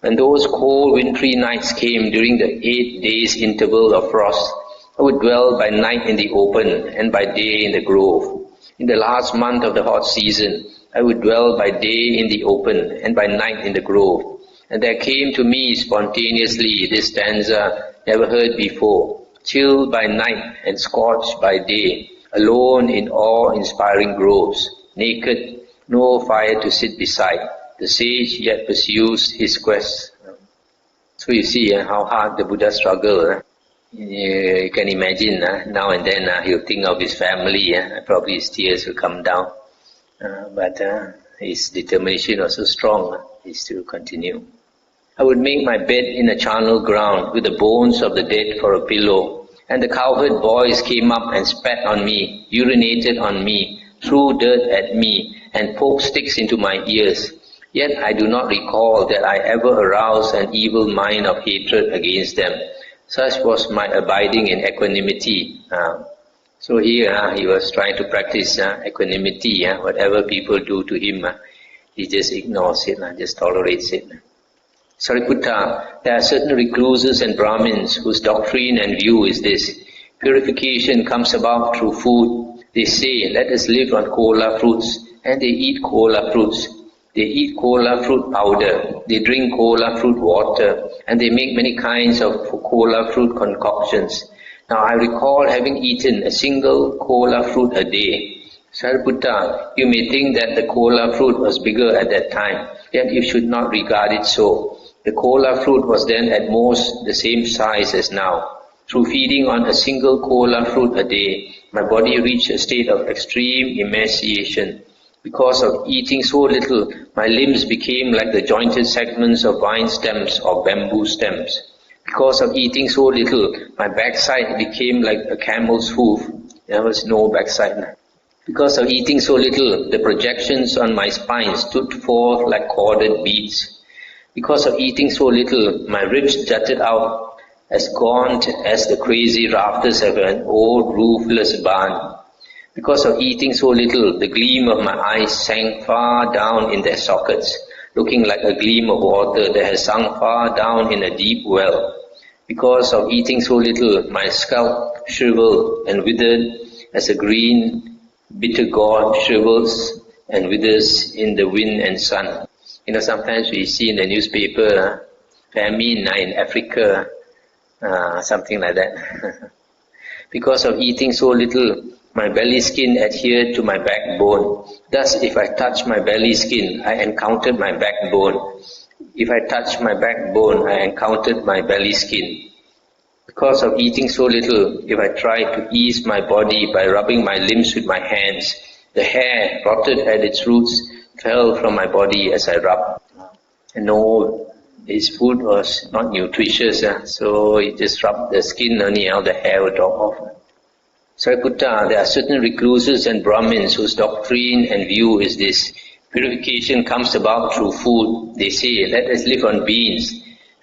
Speaker 1: When those cold wintry nights came during the 8 days interval of frost, I would dwell by night in the open and by day in the grove. In the last month of the hot season, I would dwell by day in the open and by night in the grove. And there came to me spontaneously this stanza never heard before. Chill by night and scorched by day, alone in awe-inspiring groves, naked, no fire to sit beside, the sage yet pursues his quest. So you see how hard the Buddha struggled. You can imagine now and then he'll think of his family, probably his tears will come down. But his determination was so strong, he still continued. I would make my bed in a charnel ground with the bones of the dead for a pillow, and the cowherd boys came up and spat on me, urinated on me, threw dirt at me, and poked sticks into my ears. Yet I do not recall that I ever aroused an evil mind of hatred against them. Such was my abiding in equanimity. So here he was trying to practice equanimity. Whatever people do to him, he just ignores it, just tolerates it. Sariputta, there are certain recluses and Brahmins whose doctrine and view is this: purification comes about through food. They say, let us live on kola fruits, and they eat kola fruits. They eat kola fruit powder, they drink kola fruit water, and they make many kinds of kola fruit concoctions. Now I recall having eaten a single kola fruit a day. Sariputta, you may think that the kola fruit was bigger at that time, yet you should not regard it so. The kola fruit was then at most the same size as now. Through feeding on a single kola fruit a day, my body reached a state of extreme emaciation. Because of eating so little, my limbs became like the jointed segments of vine stems or bamboo stems. Because of eating so little, my backside became like a camel's hoof. There was no backside. Because of eating so little, the projections on my spine stood forth like corded beads. Because of eating so little, my ribs jutted out as gaunt as the crazy rafters of an old roofless barn. Because of eating so little, the gleam of my eyes sank far down in their sockets, looking like a gleam of water that has sunk far down in a deep well. Because of eating so little, my scalp shriveled and withered as a green bitter gourd shrivels and withers in the wind and sun. Sometimes we see in the newspaper, famine in Africa, something like that. Because of eating so little, my belly skin adhered to my backbone. Thus, if I touched my belly skin, I encountered my backbone. If I touched my backbone, I encountered my belly skin. Because of eating so little, if I tried to ease my body by rubbing my limbs with my hands, the hair, rotted at its roots, fell from my body as I rubbed. No, his food was not nutritious, so he just rubbed the skin only, the hair would drop off. Sariputta, there are certain recluses and Brahmins whose doctrine and view is this: purification comes about through food. They say, let us live on beans.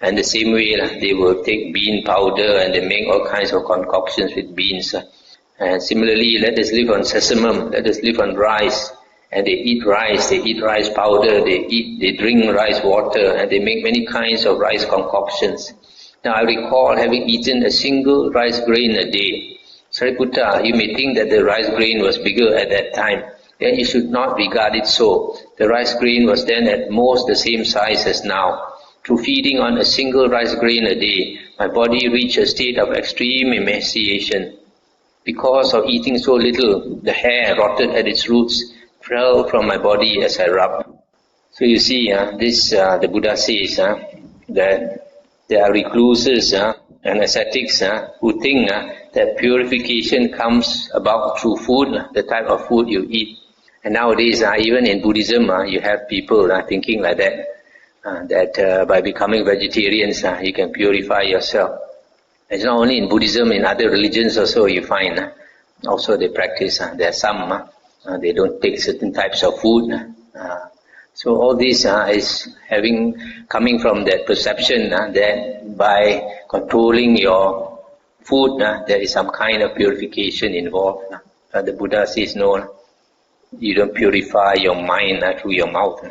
Speaker 1: And the same way, they will take bean powder and they make all kinds of concoctions with beans. And similarly, let us live on sesamum, let us live on rice. And they eat rice powder, they drink rice water, and they make many kinds of rice concoctions. Now I recall having eaten a single rice grain a day. Sariputta, you may think that the rice grain was bigger at that time, yet you should not regard it so. The rice grain was then at most the same size as now. Through feeding on a single rice grain a day, my body reached a state of extreme emaciation. Because of eating so little, the hair rotted at its roots, fell from my body as I rubbed. So you see, the Buddha says that there are recluses and ascetics who think that purification comes about through food, the type of food you eat. And nowadays, even in Buddhism, you have people thinking like that, that by becoming vegetarians, you can purify yourself. It's not only in Buddhism, in other religions also you find, also they practice, there are some, they don't take certain types of food. So all this is coming from that perception that by controlling your food, there is some kind of purification involved. The Buddha says no, you don't purify your mind through your mouth.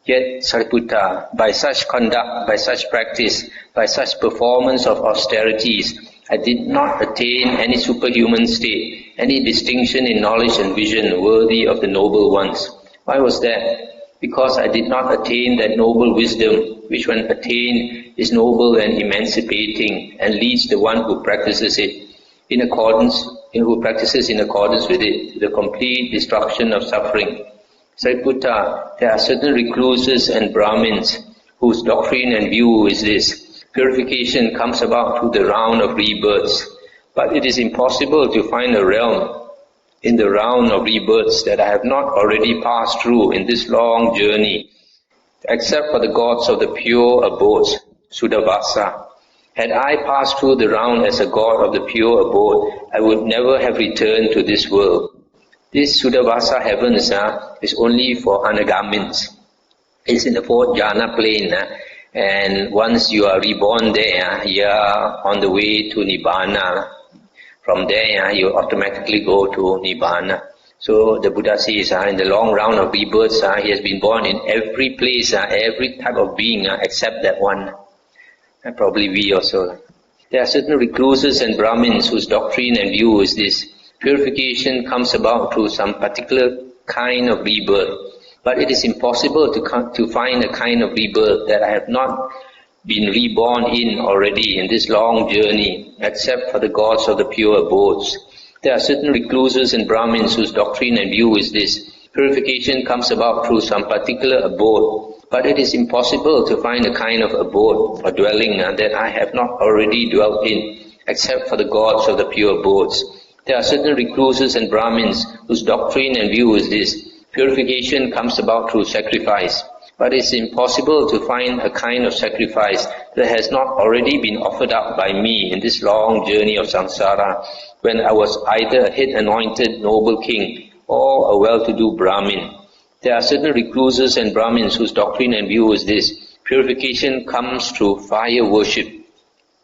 Speaker 1: Yet, Sariputta, by such conduct, by such practice, by such performance of austerities, I did not attain any superhuman state, any distinction in knowledge and vision worthy of the noble ones. Why was that? Because I did not attain that noble wisdom, which when attained is noble and emancipating, and leads the one who practices it in accordance with it, to the complete destruction of suffering. Sariputta, there are certain recluses and Brahmins whose doctrine and view is this: purification comes about through the round of rebirths. But it is impossible to find a realm in the round of rebirths that I have not already passed through in this long journey, except for the gods of the pure abodes, Suddhavasa. Had I passed through the round as a god of the pure abode, I would never have returned to this world. This Suddhavasa heavens is only for Anagamins. It's in the fourth jhana plane, And once you are reborn there, you are on the way to Nibbana. From there, you automatically go to Nibbana. So the Buddha says, in the long round of rebirths, he has been born in every place, every type of being, except that one. And probably we also. There are certain recluses and Brahmins whose doctrine and view is this: purification comes about through some particular kind of rebirth. But it is impossible to find a kind of rebirth that I have not been reborn in already in this long journey, except for the gods of the pure abodes. There are certain recluses and Brahmins whose doctrine and view is this: purification comes about through some particular abode. But it is impossible to find a kind of abode or dwelling that I have not already dwelt in, except for the gods of the pure abodes. There are certain recluses and Brahmins whose doctrine and view is this: purification comes about through sacrifice. But it is impossible to find a kind of sacrifice that has not already been offered up by me in this long journey of samsara, when I was either a head-anointed noble king or a well-to-do Brahmin. There are certain recluses and Brahmins whose doctrine and view is this: purification comes through fire worship.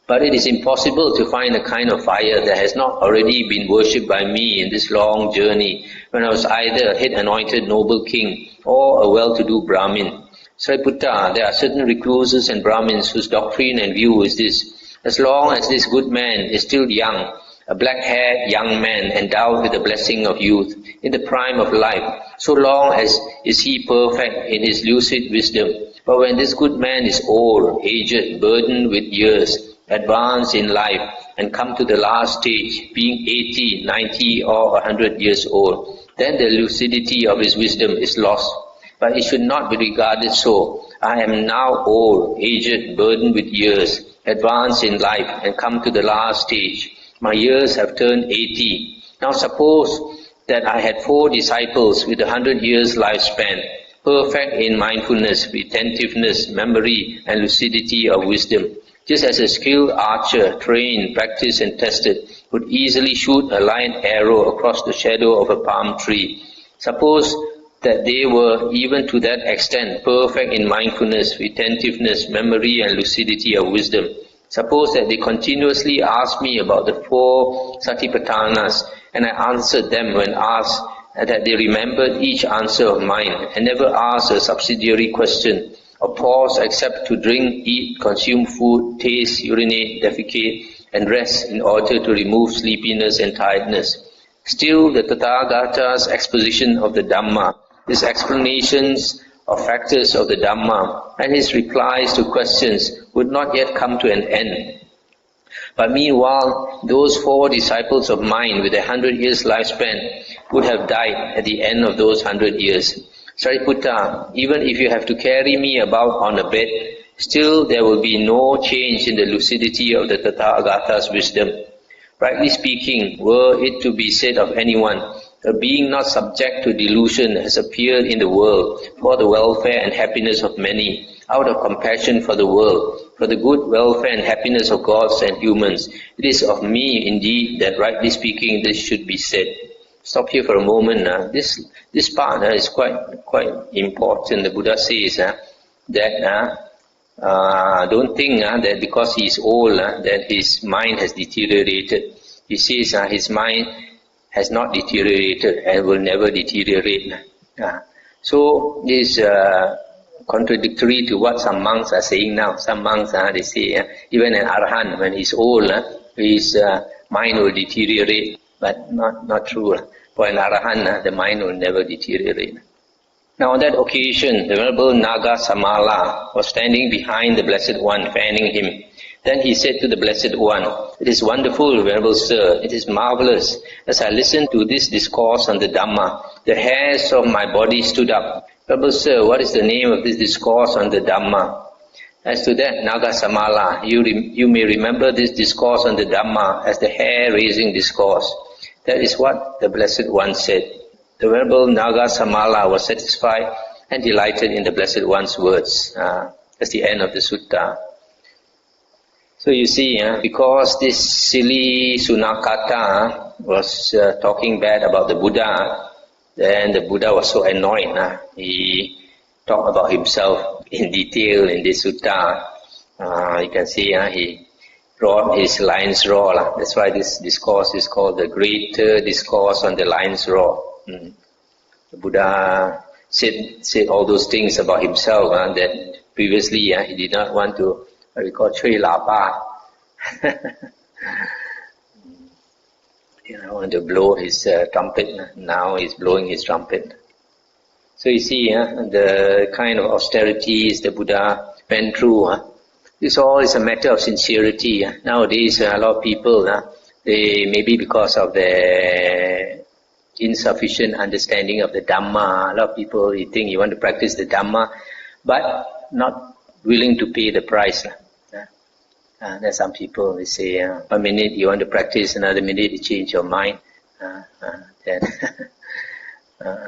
Speaker 1: But it is impossible to find a kind of fire that has not already been worshipped by me in this long journey, when I was either a head-anointed noble king or a well-to-do Brahmin. Sariputta, there are certain recluses and Brahmins whose doctrine and view is this: as long as this good man is still young, a black-haired young man endowed with the blessing of youth, in the prime of life, so long as is he perfect in his lucid wisdom. But when this good man is old, aged, burdened with years, advanced in life, and come to the last stage, being 80, 90 or 100 years old, then the lucidity of his wisdom is lost. But it should not be regarded so. I am now old, aged, burdened with years, advanced in life, and come to the last stage. My years have turned 80. Now suppose that I had 4 disciples with 100 years lifespan, perfect in mindfulness, retentiveness, memory, and lucidity of wisdom. Just as a skilled archer, trained, practiced, and tested, could easily shoot a light arrow across the shadow of a palm tree. Suppose that they were, even to that extent, perfect in mindfulness, retentiveness, memory, and lucidity of wisdom. Suppose that they continuously asked me about the 4 Satipatthanas, and I answered them when asked, and that they remembered each answer of mine, and never asked a subsidiary question, or paused except to drink, eat, consume food, taste, urinate, defecate, and rest in order to remove sleepiness and tiredness. Still, the Tathagata's exposition of the Dhamma, his explanations of factors of the Dhamma, and his replies to questions would not yet come to an end. But meanwhile, those 4 disciples of mine with 100 years lifespan would have died at the end of those 100 years. Sariputta, even if you have to carry me about on a bed, still there will be no change in the lucidity of the Tathagata's wisdom. Rightly speaking, were it to be said of anyone, a being not subject to delusion has appeared in the world for the welfare and happiness of many, out of compassion for the world, for the good welfare and happiness of gods and humans. It is of me, indeed, that rightly speaking this should be said. Stop here for a moment. This part is quite important. The Buddha says that don't think that because he is old that his mind has deteriorated. He says his mind has not deteriorated and will never deteriorate. So this is contradictory to what some monks are saying now. Some monks they say even an arahant, when he's old, his mind will deteriorate, but not true. For an arahant, the mind will never deteriorate. Now on that occasion, the Venerable Naga Samala was standing behind the Blessed One, fanning him. Then he said to the Blessed One, "It is wonderful, Venerable Sir, it is marvelous. As I listened to this discourse on the Dhamma, the hairs of my body stood up. Venerable Sir, what is the name of this discourse on the Dhamma?" As to that, Naga Samala, you may remember this discourse on the Dhamma as the hair-raising discourse. That is what the Blessed One said. The Venerable Naga Samala was satisfied and delighted in the Blessed One's words. That's the end of the sutta. So you see, because this silly Sunakata was talking bad about the Buddha, then the Buddha was so annoyed. He talk about himself in detail in this sutta. You can see he brought his lion's roar. That's why this discourse is called the Greater Discourse on the Lion's Roar. The Buddha said all those things about himself that previously he did not want to, what we call Chui Lapa. Want to blow his trumpet. Now he's blowing his trumpet. So you see the kind of austerities the Buddha went through. This all is a matter of sincerity. Nowadays a lot of people, they maybe because of their insufficient understanding of the Dhamma, a lot of people think you want to practice the Dhamma, but not willing to pay the price. There's some people, they say, 1 minute you want to practice, another minute you change your mind.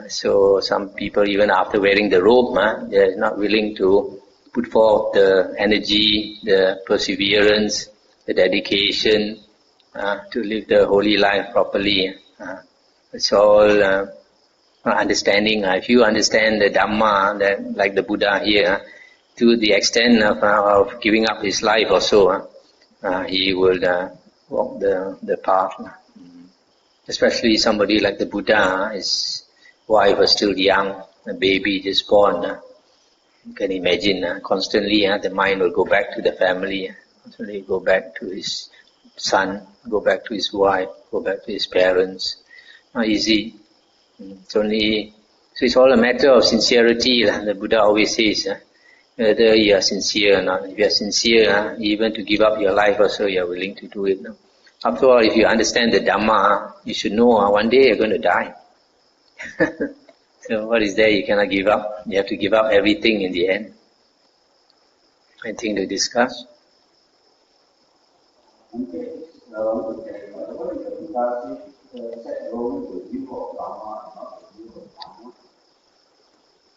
Speaker 1: So some people, even after wearing the robe, they're not willing to put forth the energy, the perseverance, the dedication to live the holy life properly. It's all understanding. If you understand the Dhamma, that, like the Buddha here, to the extent of giving up his life or so, he will walk the path. Especially somebody like the Buddha, his wife was still young, a baby just born. You can imagine, constantly the mind will go back to the family, constantly go back to his son, go back to his wife, go back to his parents. Not easy. So it's all a matter of sincerity. The Buddha always says, whether you are sincere or not. If you are sincere, even to give up your life also, you are willing to do it. After all, if you understand the Dhamma, you should know one day you're going to die. So what is there you cannot give up? You have to give up everything in the end. Anything to discuss?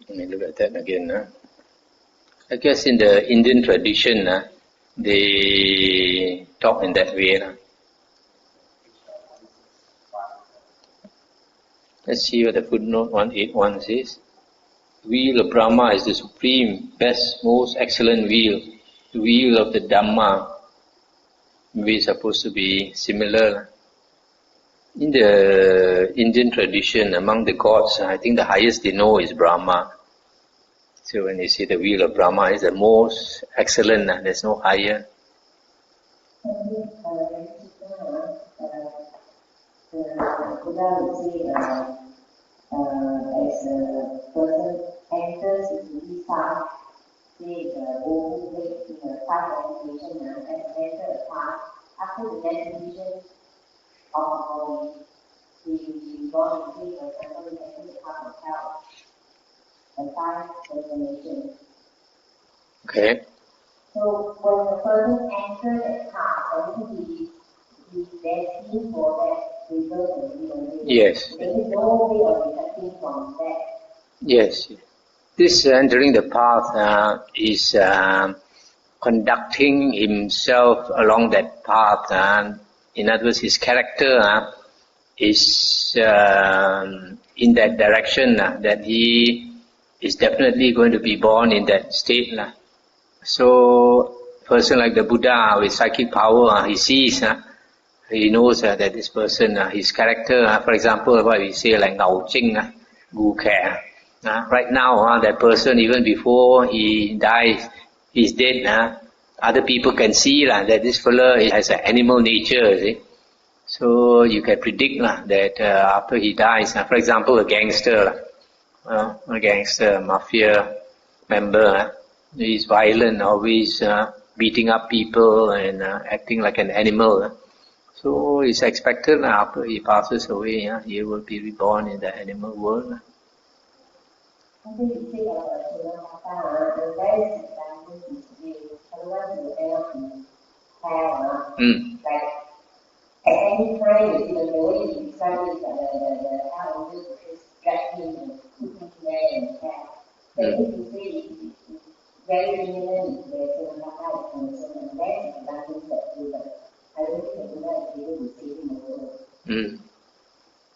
Speaker 1: Let me look at that again. I guess in the Indian tradition, they talk in that way. Let's see what the footnote 181 says. Wheel of Brahma is the supreme, best, most excellent wheel. The wheel of the Dhamma. We're supposed to be similar. In the Indian tradition, among the gods, I think the highest they know is Brahma. So when you see the wheel of Brahma is the most excellent, there's no higher.
Speaker 2: The Buddha would say, as a person enters into this path, say the old way in the path of meditation, as enter the path, after the definition of the body, we go and say, for example, we enter the path of health, the five transformations.
Speaker 1: Okay.
Speaker 2: So when the person enters that path, and he's destined for that rebirth and rebirth.
Speaker 1: Yes.
Speaker 2: There is no way of detecting from that.
Speaker 1: Yes. This entering the path is conducting himself along that path. In other words, his character is in that direction that he is definitely going to be born in that state. So, a person like the Buddha with psychic power, he sees, he knows that this person, his character, for example, what we say like Ngao Ching, Gu Khe. Right now, that person, even before he dies, he's dead. Other people can see that this fellow has an animal nature. See? So you can predict that after he dies, for example, a gangster, mafia member, he's violent, always beating up people and acting like an animal. So it's expected after he passes away, he will be reborn in the animal world.
Speaker 2: I think you say the very substantive is otherwise you end up in hell. Like at any time, the way you describe it, the hell is dragging and putting there in hell. So if you say it's very imminent, there's a lot of concern, and very substantive that you I don't think the Buddha is able to save him over.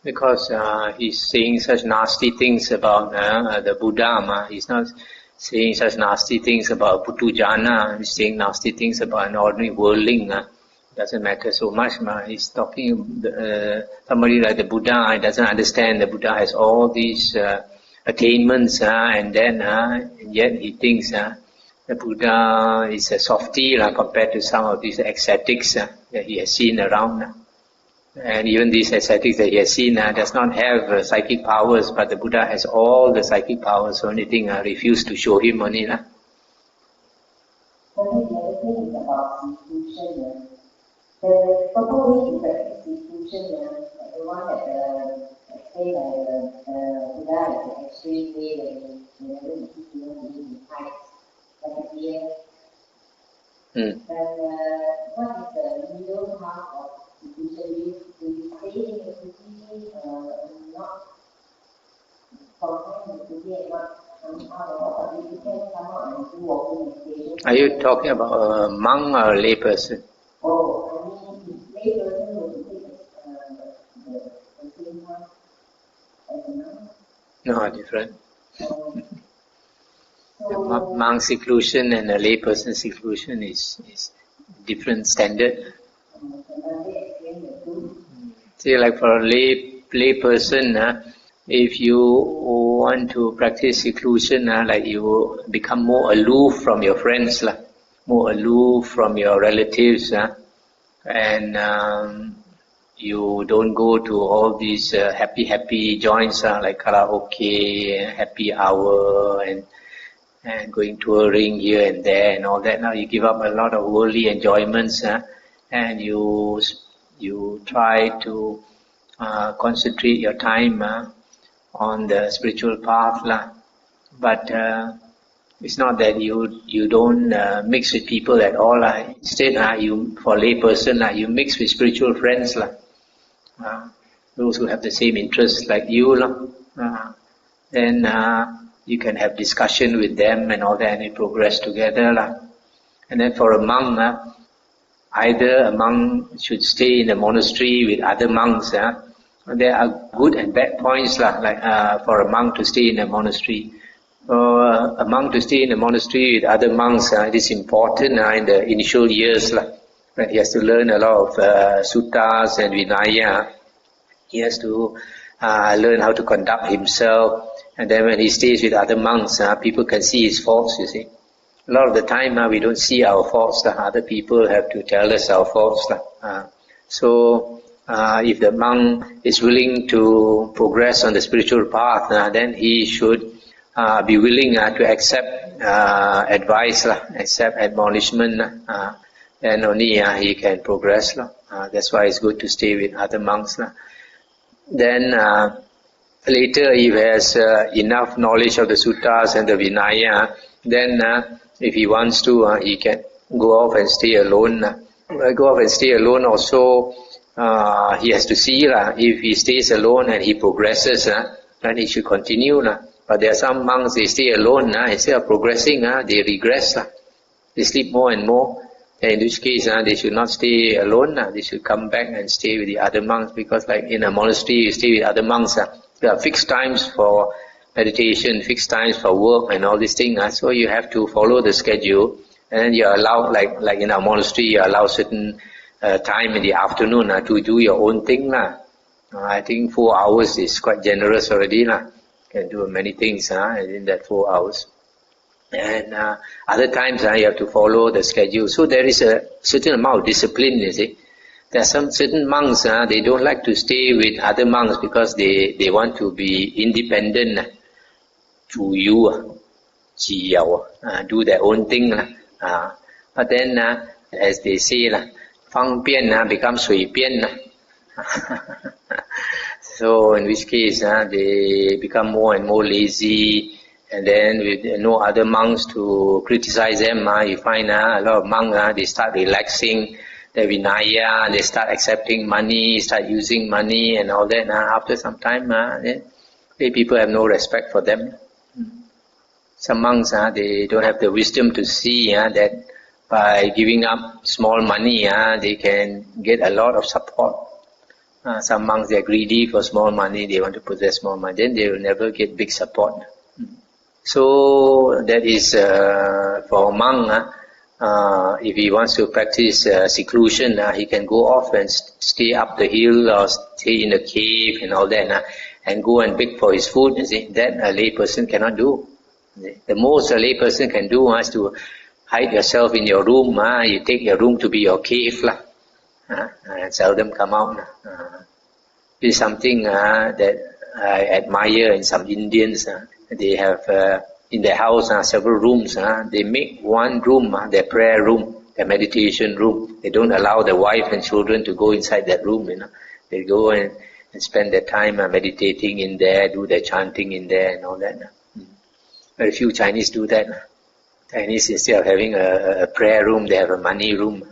Speaker 1: Because he's saying such nasty things about the Buddha. He's not saying such nasty things about Putujana. He's saying nasty things about an ordinary worldling. Doesn't matter so much. He's talking somebody like the Buddha. He doesn't understand the Buddha has all these attainments, and then yet he thinks the Buddha is a softy compared to some of these ascetics that he has seen around. And even these ascetics that he has seen does not have psychic powers, but the Buddha has all the psychic powers. So only thing refused to show him only.
Speaker 2: So the other thing is about seclusion. The proper way to practice seclusion, the one that say the Buddha is the extreme way that he never keep human beings in heights, like a deer. And what is the middle half of seclusion? Do you stay in the city, not confine the city and not come out, or you can come out and do walking meditation?
Speaker 1: Are you talking about a monk or a lay person?
Speaker 2: Oh, I mean, lay person will take the same time as a monk?
Speaker 1: No, different. The monk seclusion and a lay person seclusion is different standard. See, like for a lay person, if you want to practice seclusion, like you become more aloof from your friends, more aloof from your relatives, and you don't go to all these happy joints like karaoke, happy hour, and going touring here and there and all that. Now you give up a lot of worldly enjoyments, and you try to concentrate your time on the spiritual path, but it's not that you don't mix with people at all. Instead, you, for lay person, you mix with spiritual friends, those who have the same interests like you, then you can have discussion with them and all that, and you progress together, And then for a monk, either a monk should stay in a monastery with other monks. There are good and bad points, like for a monk to stay in a monastery. For a monk to stay in a monastery with other monks, it is important in the initial years, when he has to learn a lot of suttas and vinaya. He has to learn how to conduct himself, and then when he stays with other monks, people can see his faults, you see. A lot of the time we don't see our faults, other people have to tell us our faults. So if the monk is willing to progress on the spiritual path, then he should be willing to accept advice, accept admonishment, then only he can progress. That's why it's good to stay with other monks. Then later, if he has enough knowledge of the suttas and the vinaya, then if he wants to, he can go off and stay alone. Go off and stay alone also, he has to see, if he stays alone and he progresses, then he should continue. But there are some monks, they stay alone, instead of progressing, they regress. They sleep more and more. And in which case, they should not stay alone. They should come back and stay with the other monks, because like in a monastery, you stay with other monks. There are fixed times for meditation, fixed times for work and all these things. So you have to follow the schedule, and you are allowed, like in our monastery, you are allowed certain time in the afternoon to do your own thing. I think 4 hours is quite generous already. You can do many things in that 4 hours. And other times you have to follow the schedule. So there is a certain amount of discipline, you see. There are some certain monks, they don't like to stay with other monks because they want to be independent. Do their own thing. But then, as they say, 方便 becomes 随便. So in which case, they become more and more lazy. And then with no other monks to criticize them, you find a lot of monks, they start relaxing their vinaya, they start accepting money, start using money and all that. After some time, people have no respect for them. Some monks, they don't have the wisdom to see that by giving up small money, they can get a lot of support. Some monks, they are greedy for small money, they want to possess more money, then they will never get big support. So that is for a monk, if he wants to practice seclusion, he can go off and stay up the hill or stay in a cave and all that, and go and beg for his food. You see, that a lay person cannot do. The most a lay person can do is to hide yourself in your room. You take your room to be your cave, and seldom come out. This is something that I admire in some Indians. They have in their house several rooms. They make one room their prayer room, their meditation room. They don't allow the wife and children to go inside that room. They go and spend their time meditating in there, do their chanting in there and all that. Very few Chinese do that. Chinese, instead of having a prayer room, they have a money room.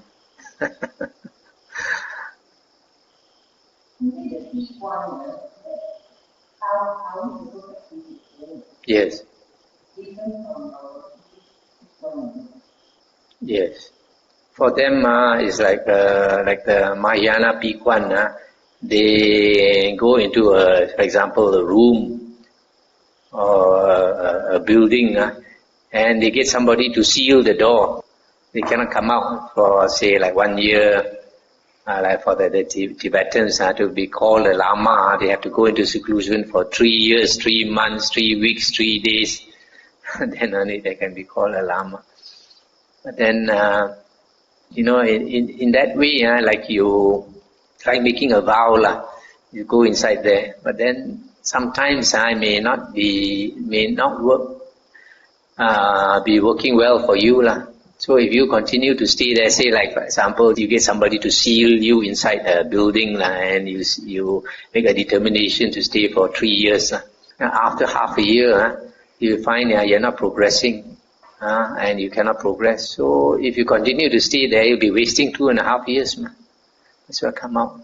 Speaker 1: Yes. Yes. For them, it's like the Mahayana Pikwan. They go into, for example, a room or a building, and they get somebody to seal the door. They cannot come out for, say, like 1 year. Like for the Tibetans to be called a Lama, they have to go into seclusion for 3 years, 3 months, 3 weeks, 3 days. Then only they can be called a Lama. But then, in that way, like you try making a vow, you go inside there. But then sometimes may not work, be working well for you, So if you continue to stay there, say like for example, you get somebody to seal you inside a building, and you make a determination to stay for 3 years. After half a year, you find you're not progressing, and you cannot progress. So if you continue to stay there, you'll be wasting 2.5 years. That's what come out.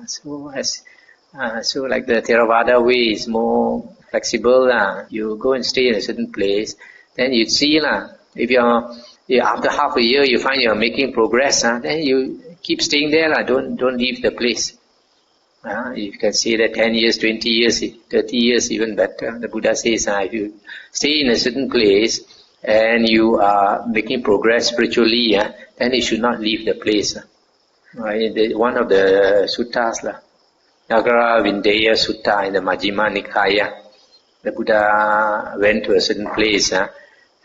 Speaker 1: So like the Theravada way is more flexible. You go and stay in a certain place, then you see if after half a year you find you're making progress, then you keep staying there. Don't leave the place. You can stay there 10 years, 20 years, 30 years, even better. The Buddha says if you stay in a certain place and you are making progress spiritually, then you should not leave the place. One of the suttas, Nagara Vindaya Sutta in the Majjhima Nikāya, the Buddha went to a certain place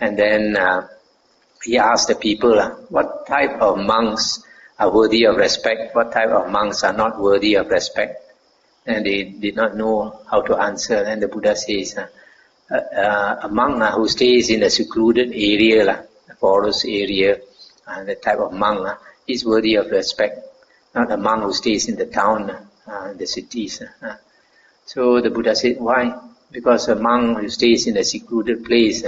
Speaker 1: and then he asked the people, what type of monks are worthy of respect, what type of monks are not worthy of respect. And they did not know how to answer. And the Buddha says, a monk who stays in a secluded area, a forest area, the type of monk is worthy of respect, not a monk who stays in the town, the cities. So the Buddha said, why? Because a monk who stays in a secluded place,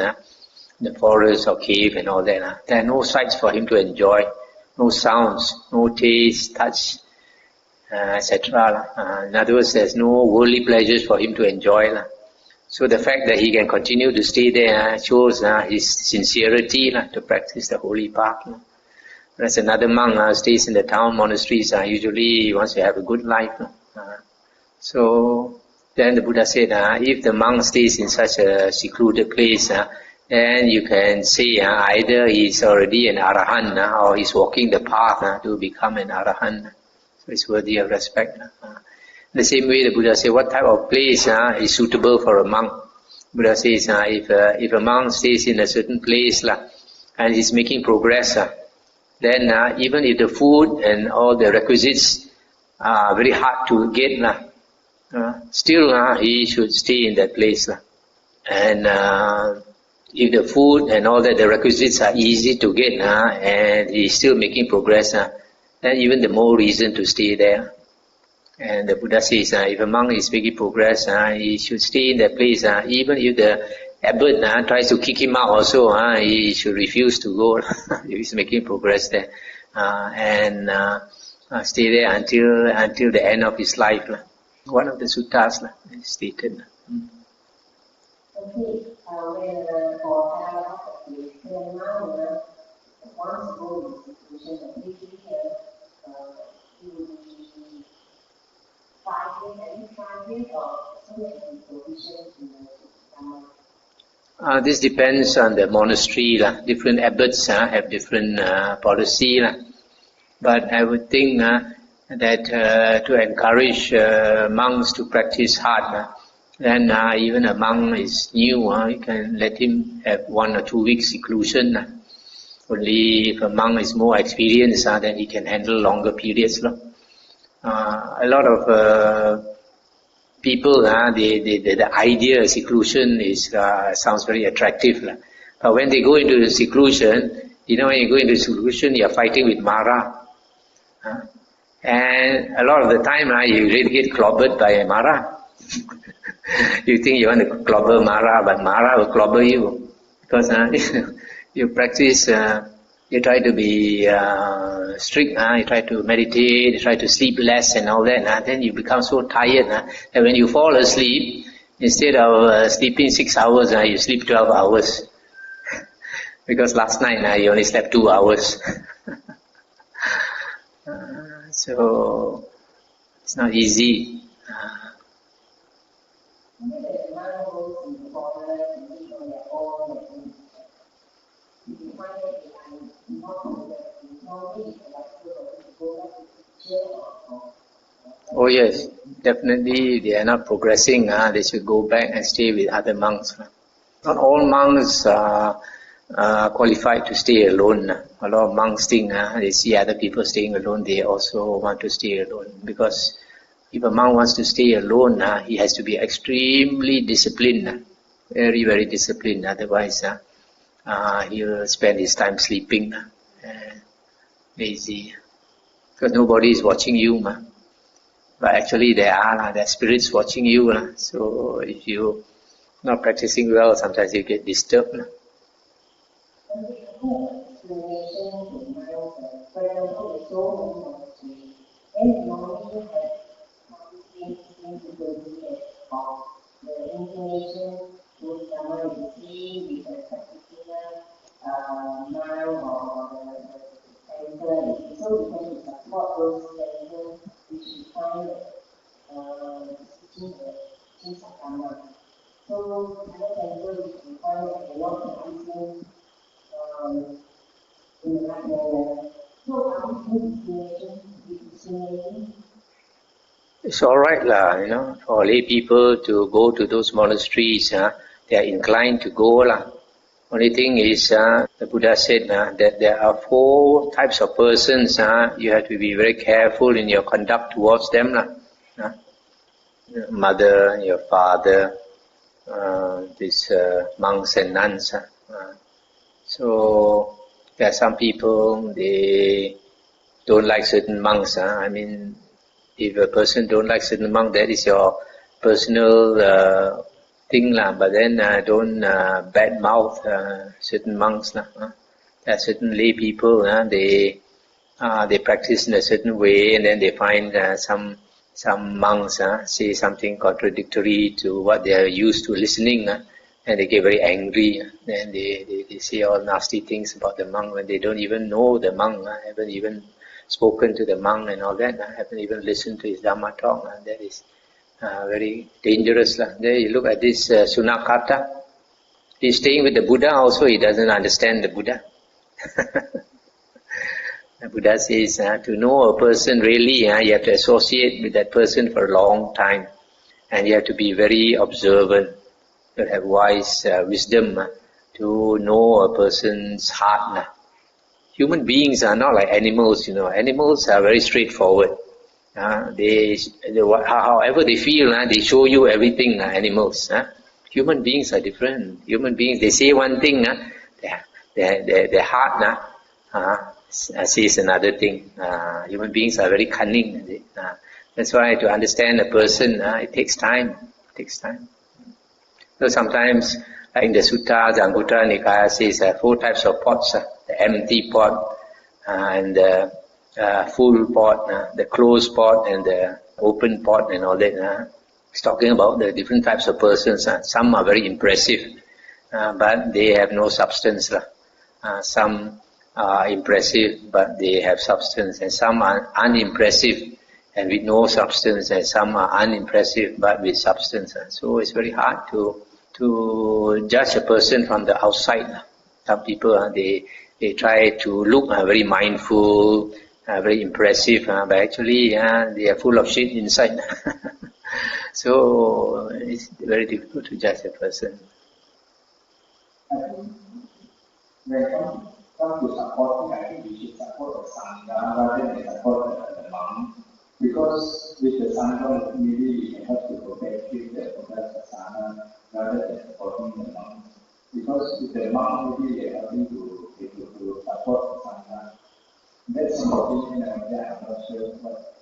Speaker 1: the forest or cave and all that, there are no sights for him to enjoy, no sounds, no taste, touch, etc. In other words, there's no worldly pleasures for him to enjoy. So the fact that he can continue to stay there shows his sincerity to practice the holy path. Whereas another monk stays in the town monasteries, usually he wants to have a good life. So then the Buddha said, if the monk stays in such a secluded place, then you can say either he's already an arahant or he's walking the path to become an arahant. So it's worthy of respect. The same way the Buddha said, what type of place is suitable for a monk? Buddha says, if a monk stays in a certain place and he's making progress, then even if the food and all the requisites are very hard to get, still he should stay in that place. And if the food and all that, the requisites are easy to get, and he's still making progress, then even the more reason to stay there. And the Buddha says, if a monk is making progress, he should stay in that place. Even if the abbot tries to kick him out also, he should refuse to go if he's making progress there. And stay there until the end of his life. One of the suttas is stated.
Speaker 2: Okay, when for Theravadas, once go in institution, he will be 5 private or so that can provision in the Dhamma?
Speaker 1: This depends on the monastery. Different abbots have different policy. But I would think that to encourage monks to practice hard, then even a monk is new, you can let him have 1 or 2 weeks seclusion. Only if a monk is more experienced, then he can handle longer periods. A lot of people, the idea of seclusion is sounds very attractive. But when they go into the seclusion, when you go into seclusion, you are fighting with Mara. And a lot of the time, you really get clobbered by Mara. You think you want to clobber Mara, but Mara will clobber you. Because you practice, you try to be strict, you try to meditate, you try to sleep less and all that, then you become so tired that when you fall asleep, instead of sleeping 6 hours, you sleep 12 hours. Because last night you only slept 2 hours. So it's not easy. Oh yes, definitely they are not progressing. They should go back and stay with other monks. Not all monks are qualified to stay alone. A lot of monks think they see other people staying alone, they also want to stay alone. Because if a monk wants to stay alone, he has to be extremely disciplined, very, very disciplined. Otherwise, he will spend his time sleeping, lazy. Because nobody is watching you. But actually there are spirits watching you. So if you're not practicing well, sometimes you get disturbed. It's alright for lay people to go to those monasteries, they are inclined to go Only thing is, the Buddha said that there are 4 types of persons, you have to be very careful in your conduct towards them. Your mother, your father, these monks and nuns. So there are some people, they don't like certain monks. If a person don't like certain monk, that is your personal thing but then don't bad mouth certain monks. There are certain lay people, they practice in a certain way, and then they find some monks say something contradictory to what they are used to listening, and they get very angry. Then they say all nasty things about the monk when they don't even know the monk, haven't even spoken to the monk and all that, haven't even listened to his Dhamma talk. That is very dangerous. There you look at this Sunakata. He's staying with the Buddha also, he doesn't understand the Buddha. The Buddha says to know a person really, you have to associate with that person for a long time. And you have to be very observant. You have wise wisdom to know a person's heart. Human beings are not like animals, Animals are very straightforward. However they feel, they show you everything, animals. Human beings are different. Human beings, they say one thing, their heart says another thing. Human beings are very cunning. That's why to understand a person, it takes time. So sometimes, like in the Sutta, the Anguttara Nikāya says 4 types of pots. The empty pot, and the full pot, the closed pot, and the open pot, and all that. It's talking about the different types of persons. Some are very impressive, but they have no substance. Some are impressive, but they have substance, and some are unimpressive, and with no substance, and some are unimpressive but with substance. So it's very hard to judge a person from the outside. Some people, they try to look very mindful, very impressive, but actually they are full of shit inside. So it's very difficult to judge a person.
Speaker 3: I think when it comes to supporting, I think we should support the Sangha rather than support the monk. Because with the Sangha, maybe we can help to protect the Sangha rather than supporting the monk. Because with the monk, maybe we are helping to support the Sangha. That's something I'm not sure. But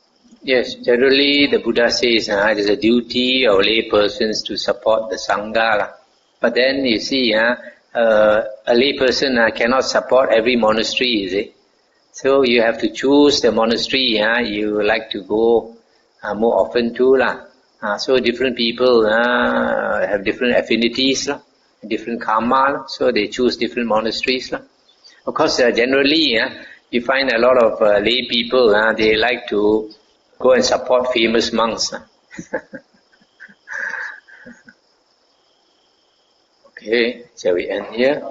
Speaker 1: yes, generally the Buddha says it is a duty of lay persons to support the Sangha. But then you see, a lay person cannot support every monastery, is it? So you have to choose the monastery you like to go more often to. So different people have different affinities, different karma, so they choose different monasteries. Of course, generally you find a lot of lay people, they like to go and support famous monks. Okay, shall we end here?